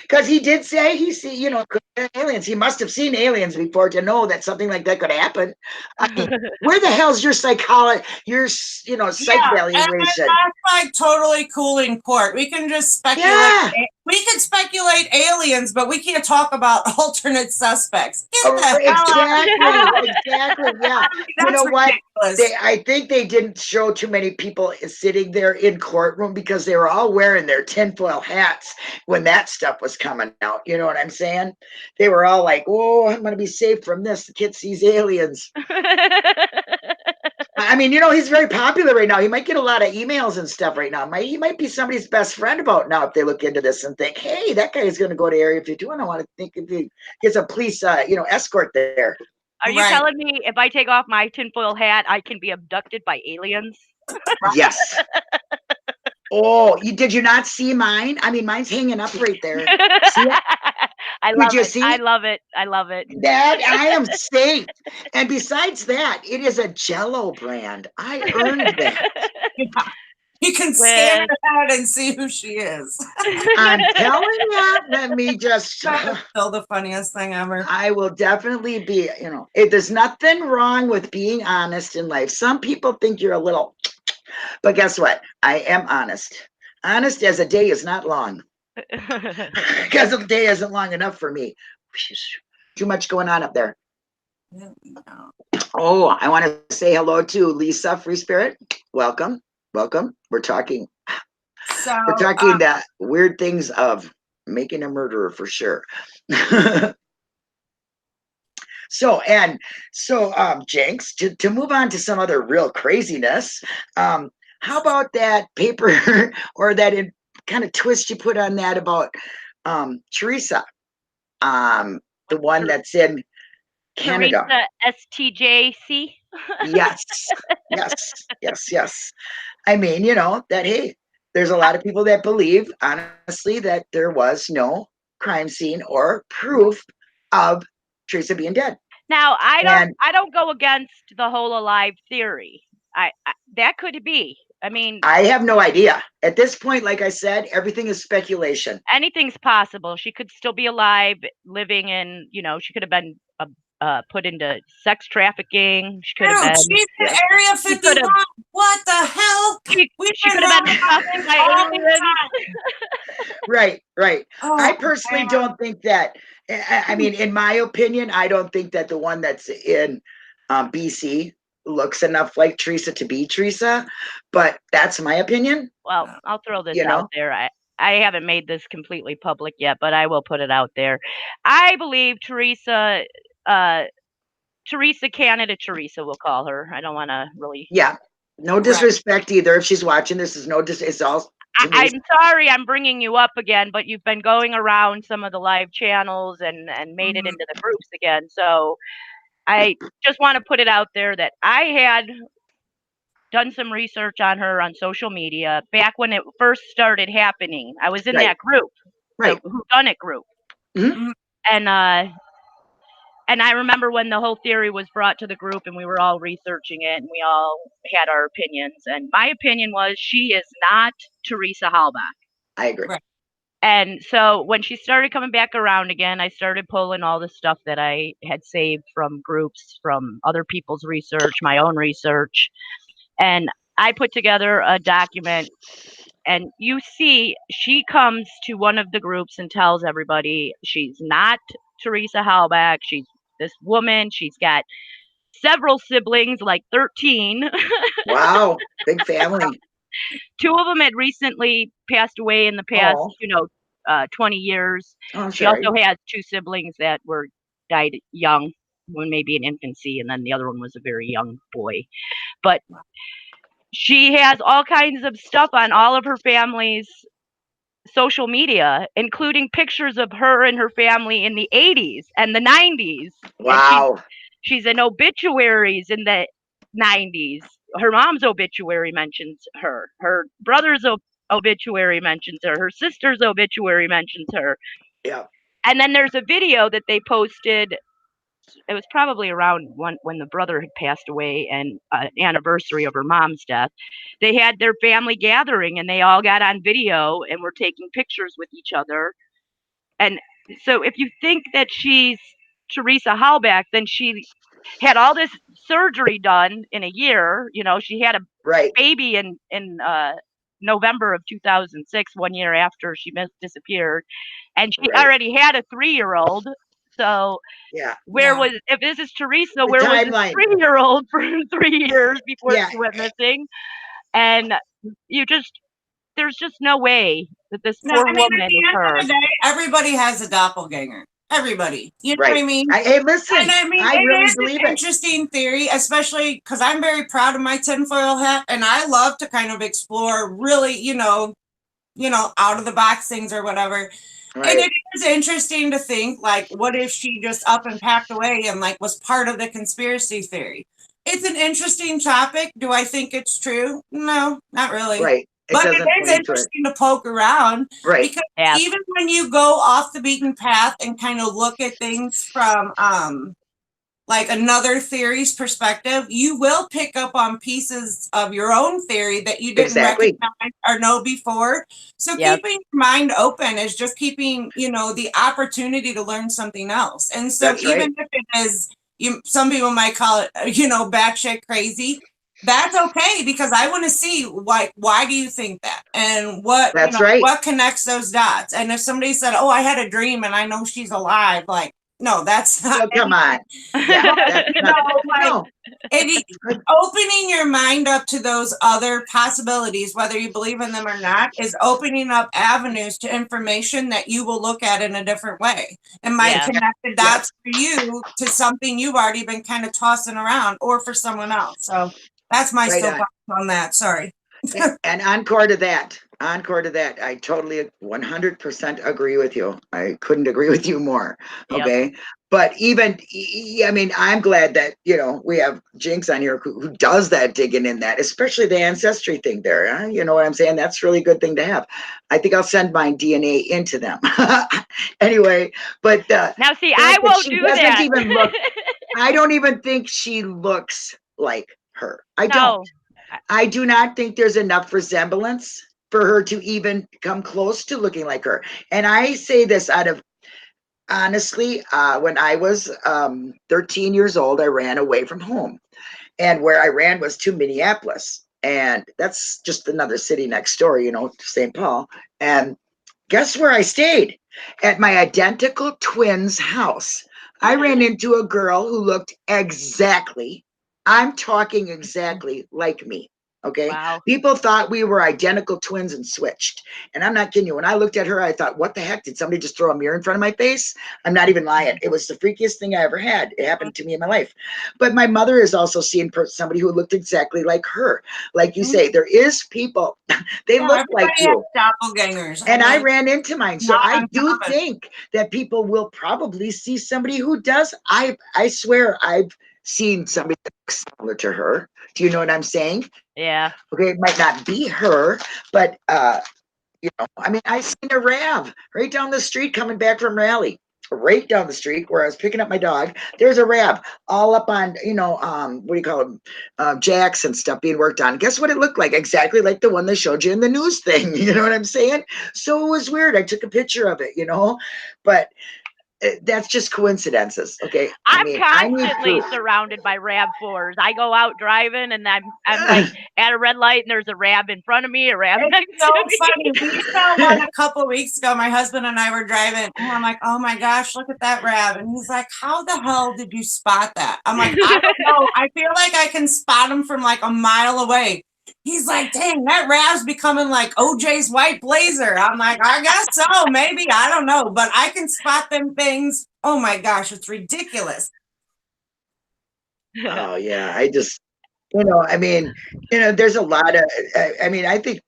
Because he did say could have been aliens. He must have seen aliens before to know that something like that could happen. I mean, where the hell's your psychology, psych Yeah, and evaluation? that's like totally cool in court. We can just speculate. Yeah. We can speculate aliens, but we can't talk about alternate suspects. Get Oh, the hell out of here. exactly. Yeah. You That's know what? ridiculous. I think they didn't show too many people sitting there in courtroom because they were all wearing their tinfoil hats when that stuff was coming out. You know what I'm saying? They were all like, "Oh, I'm going to be safe from this. The kid sees aliens." I mean, he's very popular right now. He might get a lot of emails and stuff right now. He might be somebody's best friend about now if they look into this and think, hey, that guy is going to go to Area 51. I want to think if he gets a police, escort there. Are you telling me if I take off my tinfoil hat, I can be abducted by aliens? Yes. Oh, did you not see mine? I mean, mine's hanging up right there. See it? I Did love you it. see I it? love it. I love it. That I am safe. And besides that, it is a Jello brand. I earned that. You can scan her out and see who she is. I'm telling you, let me just. That's still the funniest thing ever. I will definitely be, there's nothing wrong with being honest in life. Some people think you're a little, but guess what? I am honest. Honest as a day is not long. Because the day isn't long enough for me. Too much going on up there. Yeah, no. Oh, I want to say hello to Lisa Free Spirit. Welcome. We're talking the weird things of making a murderer for sure. So Jynx, to move on to some other real craziness, how about that paper or that kind of twist you put on that about Teresa, the one that's in Canada? Teresa STJC. Yes. I mean, that, hey, there's a lot of people that believe, honestly, that there was no crime scene or proof of Teresa being dead. Now, I don't go against the whole alive theory. I that could be. I mean, I have no idea. At this point, like I said, everything is speculation. Anything's possible. She could still be alive, living in, she could have been put into sex trafficking. She could have been. She's in Area 51. What the hell? She could have been abducted by aliens. Right. Oh, I personally don't think that. I mean, in my opinion, I don't think that the one that's in BC looks enough like Teresa to be Teresa, but that's my opinion. Well, I'll throw this out there. I haven't made this completely public yet, but I will put it out there. I believe Teresa Canada Teresa, we'll call her. I don't want to really. Yeah. No disrespect either. If she's watching, this is no it's all. I'm sorry I'm bringing you up again, but you've been going around some of the live channels and made it into the groups again. So I just want to put it out there that I had done some research on her on social media back when it first started happening. I was in that group, the Whodunit group. Mm-hmm. And And I remember when the whole theory was brought to the group and we were all researching it and we all had our opinions. And my opinion was she is not Teresa Halbach. I agree. Right. And so when she started coming back around again, I started pulling all the stuff that I had saved from groups, from other people's research, my own research. And I put together a document. And you see, she comes to one of the groups and tells everybody she's not Teresa Halbach. She's this woman. She's got several siblings, like 13. Wow, big family. 2 of them had recently passed away in the past, Oh, 20 years. I'm She sorry. also has 2 siblings that were died young, one maybe in infancy, and then the other one was a very young boy. But she has all kinds of stuff on all of her family's social media, including pictures of her and her family in the 80s and the 90s. And Wow. she's in obituaries in the 90s. Her mom's obituary mentions her. Her brother's obituary mentions her. Her sister's obituary mentions her. Yeah. And then there's a video that they posted. It was probably around when the brother had passed away and anniversary of her mom's death. They had their family gathering and they all got on video and were taking pictures with each other. And so if you think that she's Teresa Halbach, then she had all this surgery done in a year. She had a Right. baby in November of 2006, 1 year after she disappeared, and she Right. already had a 3-year-old. So Yeah. if this is Teresa, The where was this timeline. 3-year-old for 3 years before Yeah. she went missing? And there's just no way that this No, poor I mean, at woman the is end her. of the day, everybody has a doppelganger. Everybody. You know what I Right. mean? Hey, listen, And I mean, I it really is believe an it. interesting theory, especially because I'm very proud of my tinfoil hat, and I love to kind of explore really, out of the box things or whatever. And Right. it is interesting to think, like, what if she just up and packed away and like was part of the conspiracy theory? It's an interesting topic. Do I think it's true? No, not really. Right. It But it doesn't is play into it. interesting to poke around Right. because Yeah. even when you go off the beaten path and kind of look at things from like another theory's perspective, you will pick up on pieces of your own theory that you didn't Exactly. recognize or know before. So Yep. keeping your mind open is just keeping, the opportunity to learn something else. And so That's right. even if it is, some people might call it, batshit crazy. That's okay because I want to see why do you think that and That's right. what connects those dots. And if somebody said, "Oh, I had a dream and I know she's alive," like, no, that's not. Oh, come on. Yeah. That's not, no. Opening your mind up to those other possibilities, whether you believe in them or not, is opening up avenues to information that you will look at in a different way and might Yeah. connect the dots for you to something you've already been kind of tossing around or for someone else. So that's my Right soapbox on that. Sorry. And encore to that, I totally 100% agree with you. I couldn't agree with you more. Yep. Okay. But even, I mean, I'm glad that, we have Jynx on here who does that digging in that, especially the ancestry thing there. Huh? You know what I'm saying? That's a really good thing to have. I think I'll send my DNA into them. Anyway, but Now, see, I won't do that. Even look, I don't even think she looks like her. I don't. No. I do not think there's enough resemblance for her to even come close to looking like her. And I say this out of honestly, when I was 13 years old, I ran away from home. And where I ran was to Minneapolis. And that's just another city next door, St. Paul. And guess where I stayed? At my identical twin's house. I ran into a girl who looked exactly, I'm talking exactly like me. Okay. Wow. People thought we were identical twins and switched. And I'm not kidding you. When I looked at her, I thought, what the heck? Did somebody just throw a mirror in front of my face? I'm not even lying. It was the freakiest thing I ever had. It happened to me in my life. But my mother is also seeing somebody who looked exactly like her. Like you say, there is people, they look like you. Doppelgangers. And I ran into mine. So I do think that people will probably see somebody who does. I swear I've seen somebody similar to her. Do you know what I'm saying? Yeah. Okay, it might not be her, but I mean, I seen a Rav right down the street coming back from rally. right down the street where I was picking up my dog, there's a rab all up on, what do you call them? Jacks and stuff being worked on. Guess what it looked like? Exactly like the one they showed you in the news thing. You know what I'm saying? So it was weird. I took a picture of it, but that's just coincidences. Okay. I I'm mean, I need constantly proof. surrounded by RAV4s. I go out driving and I'm like at a red light and there's a RAV in front of me, a RAV It's next so to me. funny. We saw one a couple weeks ago. My husband and I were driving, and I'm like, "Oh my gosh, look at that rab!" And he's like, "How the hell did you spot that?" I'm like, "I don't know. I feel like I can spot him from like a mile away." He's like, "Dang, that rab's becoming like OJ's white blazer." I'm like, "I guess so. Maybe I don't know, but I can spot them things. Oh my gosh, it's ridiculous." Oh yeah. I mean, there's a lot of, I mean, I think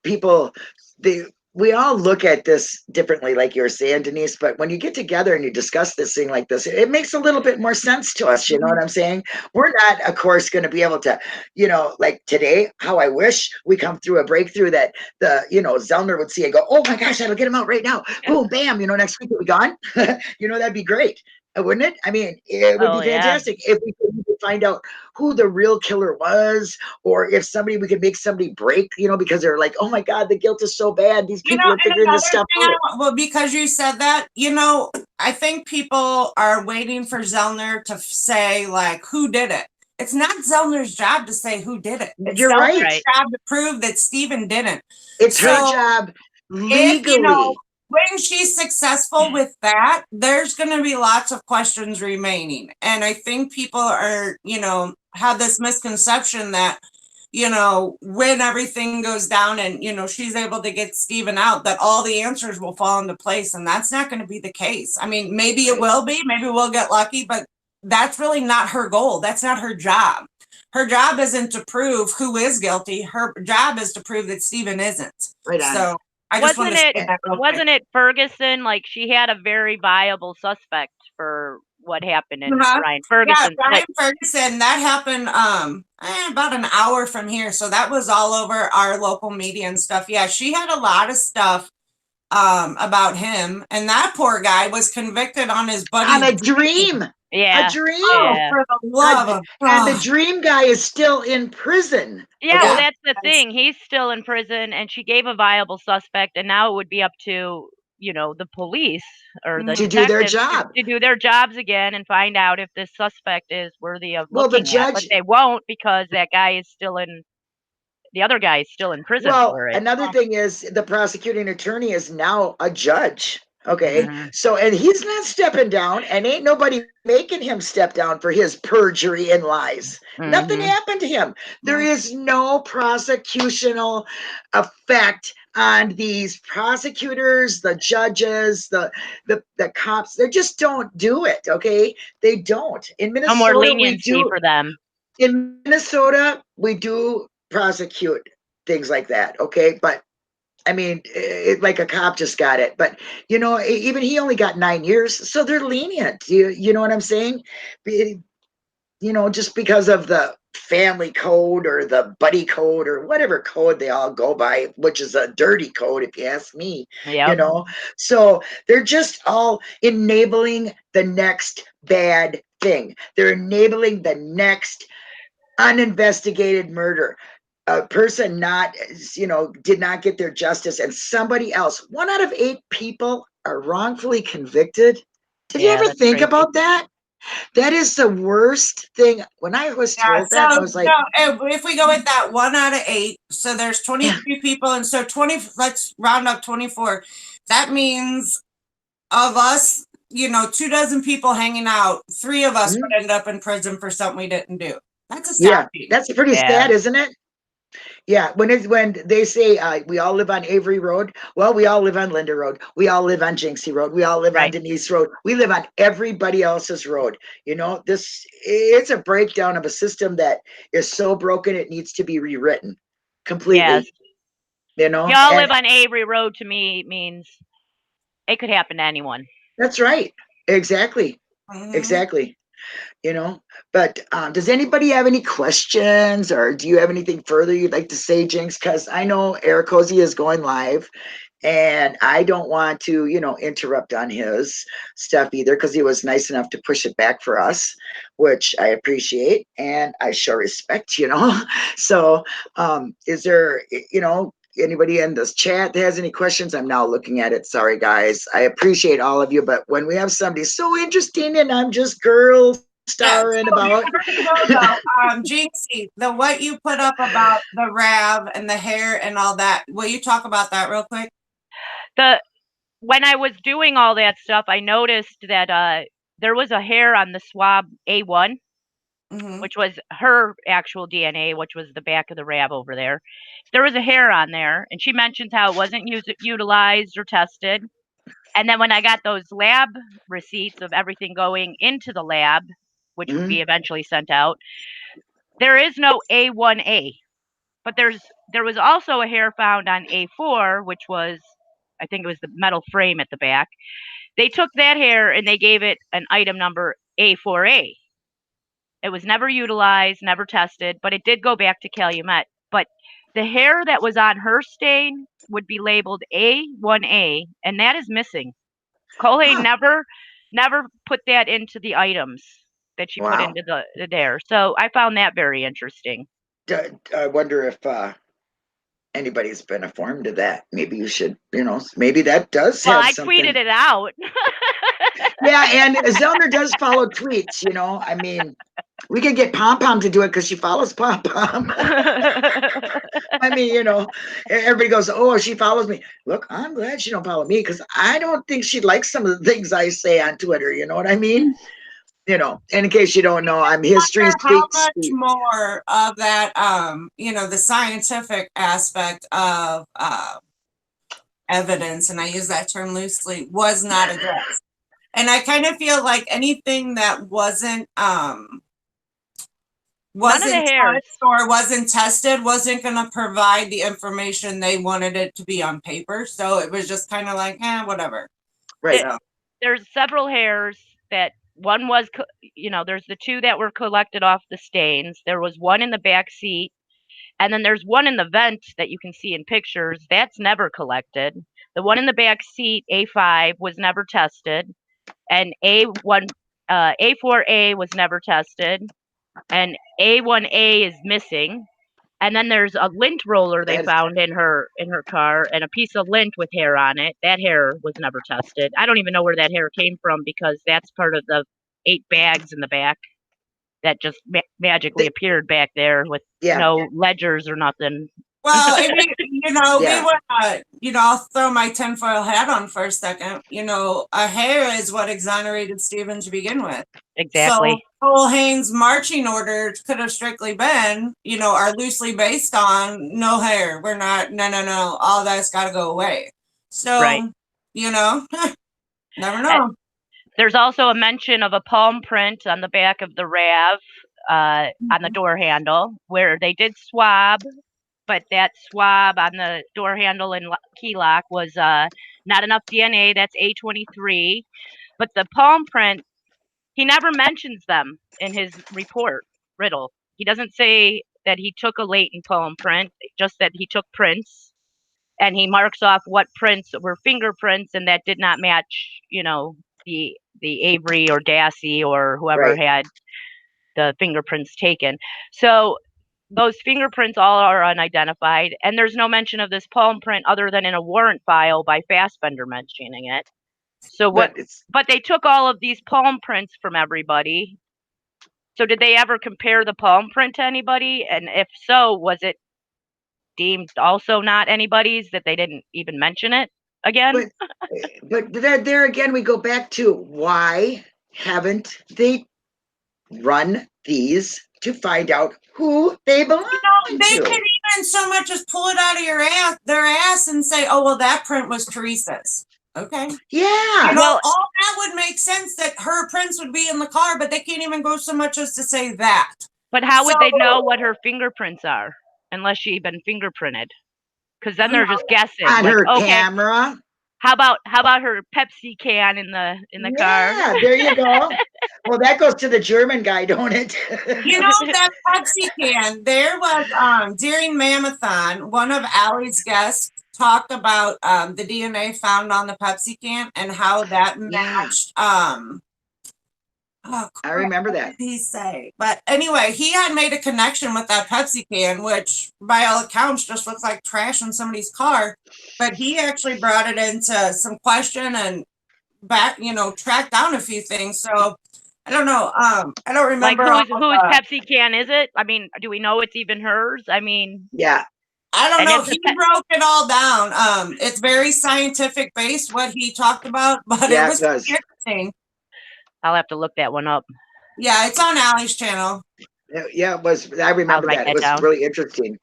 we all look at this differently, like you were saying, Denise, but when you get together and you discuss this thing like this, it makes a little bit more sense to us. You know what I'm saying? We're not, of course, going to be able to, like today, how I wish we come through a breakthrough that Zellner would see and go, oh my gosh, that'll get him out right now. Boom, bam, next week we'll be gone. That'd be great. Wouldn't it? I mean, it would Oh be yeah. fantastic if we could find out who the real killer was, or if we could make somebody break, because they're like, oh my God, the guilt is so bad. These people are And figuring another this stuff thing, out. well, because you said that, I think people are waiting for Zellner to say, like, who did it. It's not Zellner's job to say who did it. It's You're Zellner's right. job to prove that Steven didn't. It's her So job if, legally. when she's successful with that, there's going to be lots of questions remaining. And I think people are, have this misconception that, when everything goes down and, she's able to get Steven out, that all the answers will fall into place. And that's not going to be the case. I mean, maybe it will be, maybe we'll get lucky, but that's really not her goal. That's not her job. Her job isn't to prove who is guilty. Her job is to prove that Steven isn't. Right on. So I just want to say that real quick. Wasn't it Ferguson? Like she had a very viable suspect for what happened in Ryan Ferguson. Yeah, Ryan Ferguson. That happened about an hour from here. So that was all over our local media and stuff. Yeah, she had a lot of stuff about him. And that poor guy was convicted on his buddy. On a dream. Yeah. A dream. Yeah. For the love of God. And the dream guy is still in prison. Yeah, well, that's the thing. He's still in prison, and she gave a viable suspect, and now it would be up to, the police or the to do their detectives job. to do their jobs again and find out if this suspect is worthy of Well, the looking at. But judge, they won't because that guy is still in. The other guy is still in prison well, for it. another thing is the prosecuting attorney is now a judge. Okay. Mhm. So, and he's not stepping down, and ain't nobody making him step down for his perjury and lies. Nothing Mhm. happened to him. There is no prosecutional effect on these prosecutors, the judges, the cops. They just don't do it. Okay. They don't. In No more Minnesota, we leniency do. for them. In Minnesota, we do prosecute things like that. Okay. But I mean, like a cop just got it, but even he only got 9 years, so they're lenient. You know what I'm saying? Just because of the family code or the buddy code or whatever code they all go by, which is a dirty code if you ask me. Yep. So they're just all enabling the next bad thing. They're enabling the next uninvestigated murder. A person did not get their justice, and somebody else, 1 out of 8 people are wrongfully convicted. Did you ever think about that? That is the worst thing. When I was told that, I was like, if we go with that 1 out of 8, so there's 23 people, and so 20, let's round up 24. That means of us, 24 people hanging out, 3 of us would end up in prison for something we didn't do. That's a sad thing. That's pretty sad, isn't it? Yeah, when they say we all live on Avery Road, well, we all live on Linda Road, we all live on Jynxie Road, we all live on Denise Road, we live on everybody else's road. It's a breakdown of a system that is so broken it needs to be rewritten completely. We all live on Avery Road to me means it could happen to anyone. That's right. Exactly. Exactly. you know. But does anybody have any questions, or do you have anything further you'd like to say, Jynx? Because I know Eric Cozy is going live, and I don't want to, interrupt on his stuff either, because he was nice enough to push it back for us, which I appreciate and I show respect. So, is there, anybody in this chat that has any questions? I'm now looking at it. Sorry, guys. I appreciate all of you, but when we have somebody so interesting and I'm just girl Yeah, starring so about. before you go though, Jinxie, the what you put up about the Rav and the hair and all that, will you talk about that real quick? When I was doing all that stuff, I noticed that there was a hair on the swab A1, Mm-hmm. which was her actual DNA, which was the back of the Rav over there. There was a hair on there, and she mentions how it wasn't utilized or tested. And then when I got those lab receipts of everything going into the lab, which would be eventually sent out, there is no A1A, but there was also a hair found on A4, which was, I think it was the metal frame at the back. They took that hair and they gave it an item number A4A. It was never utilized, never tested, but it did go back to Calumet. But the hair that was on her stain would be labeled A1A, and that is missing. Coley never put that into the items that she put Wow. into the there. So I found that very interesting. I wonder if anybody's been informed of that. Maybe you should, maybe that does Well, have I something. tweeted it out. Yeah, and Zellner does follow tweets, I mean, we can get Pom Pom to do it because she follows Pom Pom. I mean, everybody goes, oh, she follows me. Look, I'm glad she don't follow me, because I don't think she likes some of the things I say on Twitter. You know what I mean? And in case you don't know, I'm history How speaks. much more of that, the scientific aspect of evidence, and I use that term loosely, was not addressed. And I kind of feel like anything that wasn't None of the hairs touched or wasn't tested wasn't going to provide the information they wanted it to be on paper. So it was just kind of like, whatever. Right. There's several hairs that one was, there's the two that were collected off the stains. There was one in the back seat, and then there's one in the vent that you can see in pictures. That's never collected. The one in the back seat, A5, was never tested, and A4A was never tested, and A1A is missing. And then there's a lint roller they found in her car, and a piece of lint with hair on it. That hair was never tested. I don't even know where that hair came from, because that's part of the 8 bags in the back that just magically appeared back there with no ledgers or nothing. Well, I mean, we would, I'll throw my tinfoil hat on for a second. A hair is what exonerated Stephen to begin with. Exactly. So Cole Haynes' marching orders could have strictly been, are loosely based on no hair. We're not, no, all that's got to go away. So, right. Never know. There's also a mention of a palm print on the back of the Rav on the door handle, where they did swab, but that swab on the door handle and key lock was not enough DNA. That's A23. But the palm print, he never mentions them in his report, Riddle. He doesn't say that he took a latent palm print, just that he took prints. And he marks off what prints were fingerprints and that did not match, the Avery or Dassey or whoever had the fingerprints taken. So those fingerprints all are unidentified, and there's no mention of this palm print other than in a warrant file by Fassbender mentioning it. So but they took all of these palm prints from everybody. So did they ever compare the palm print to anybody? And if so, was it deemed also not anybody's, that they didn't even mention it again? But there again, we go back to, why haven't they run these to find out who they belong to? They can even so much as pull it out of their ass and say, oh, well, that print was Teresa's. Okay. Yeah. Well, all that would make sense, that her prints would be in the car, but they can't even go so much as to say that. But how would they know what her fingerprints are unless she'd been fingerprinted? Because then they're just guessing. On her camera. How about her Pepsi can in the car? Yeah, there you go. Well, that goes to the German guy, don't it? You know, that Pepsi can, there was, during Mammothon, one of Allie's guests talked about the DNA found on the Pepsi can and how that Yeah, matched, oh, I crap, remember what that. did he say? But anyway, he had made a connection with that Pepsi can, which by all accounts just looks like trash in somebody's car. But he actually brought it into some question and back, tracked down a few things. So I don't know. I don't Like remember all whose the, Pepsi can is it? I mean, do we know it's even hers? I mean, Yeah, I don't and know. it's a He broke it all down. It's very scientific based what he talked about, but it yeah, it was does. pretty interesting. I'll have to look that one up. Yeah, it's on Allie's channel. Yeah, it was. I I'll remember write that. It that was down. really interesting.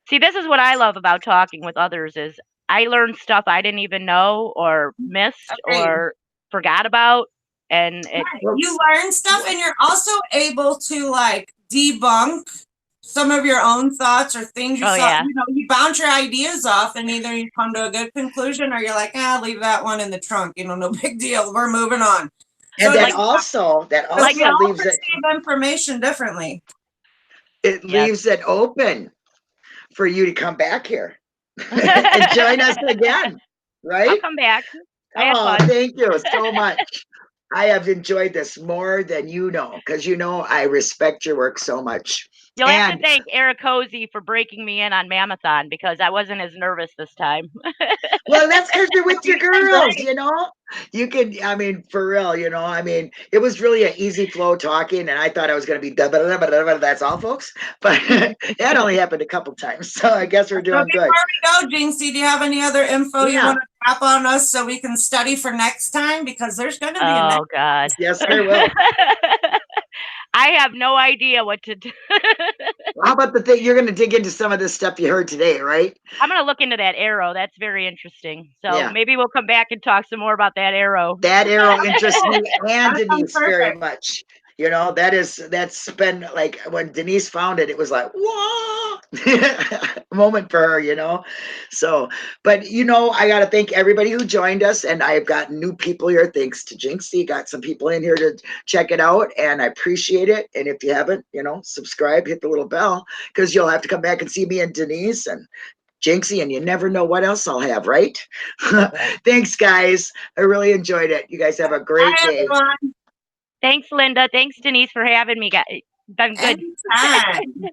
See, this is what I love about talking with others is I learned stuff I didn't even know or missed Agreed. or forgot about, and it Right. You learn stuff and you're also able to like debunk some of your own thoughts or things you oh saw. yeah. You bounce your ideas off and either you come to a good conclusion or you're like, leave that one in the trunk. No big deal. We're moving on. And So then Like that because we also all leaves perceive information differently. it yes. leaves it open for you to come back here and join us again, I'll right? come back. I had Oh, fun. thank you so much. I have enjoyed this more than you know, because I respect your work so much. You'll have to And thank Eric Cozy for breaking me in on Mammothon because I wasn't as nervous this time. well, that's because you're with your You did girls, great. You can, I mean, for real, it was really an easy flow talking, and I thought I was going to be da, da, da, da, da, da, that's all, folks. But that only happened a couple times, so I guess we're So doing good. before we go, Jinxie, do you have any other info you Yeah. want to drop on us so we can study for next time? Because there's going to be a next. Oh God. Yes, there will. I have no idea what to do. How about the thing? You're going to dig into some of this stuff you heard today, right? I'm gonna look into that arrow. That's very interesting. So Yeah. maybe we'll come back and talk some more about that arrow. That arrow interests me and That sounds Denise very perfect. much. That's been like when Denise found it, it was like, whoa, moment for her. So, but I got to thank everybody who joined us, and I've got new people here. Thanks to Jinxie, got some people in here to check it out, and I appreciate it. And if you haven't, subscribe, hit the little bell, because you'll have to come back and see me and Denise and Jinxie, and you never know what else I'll have, right? Right. Thanks, guys. I really enjoyed it. You guys have a great Bye, day. everyone. Thanks, Linda. Thanks, Denise, for having me. Been good. Anytime.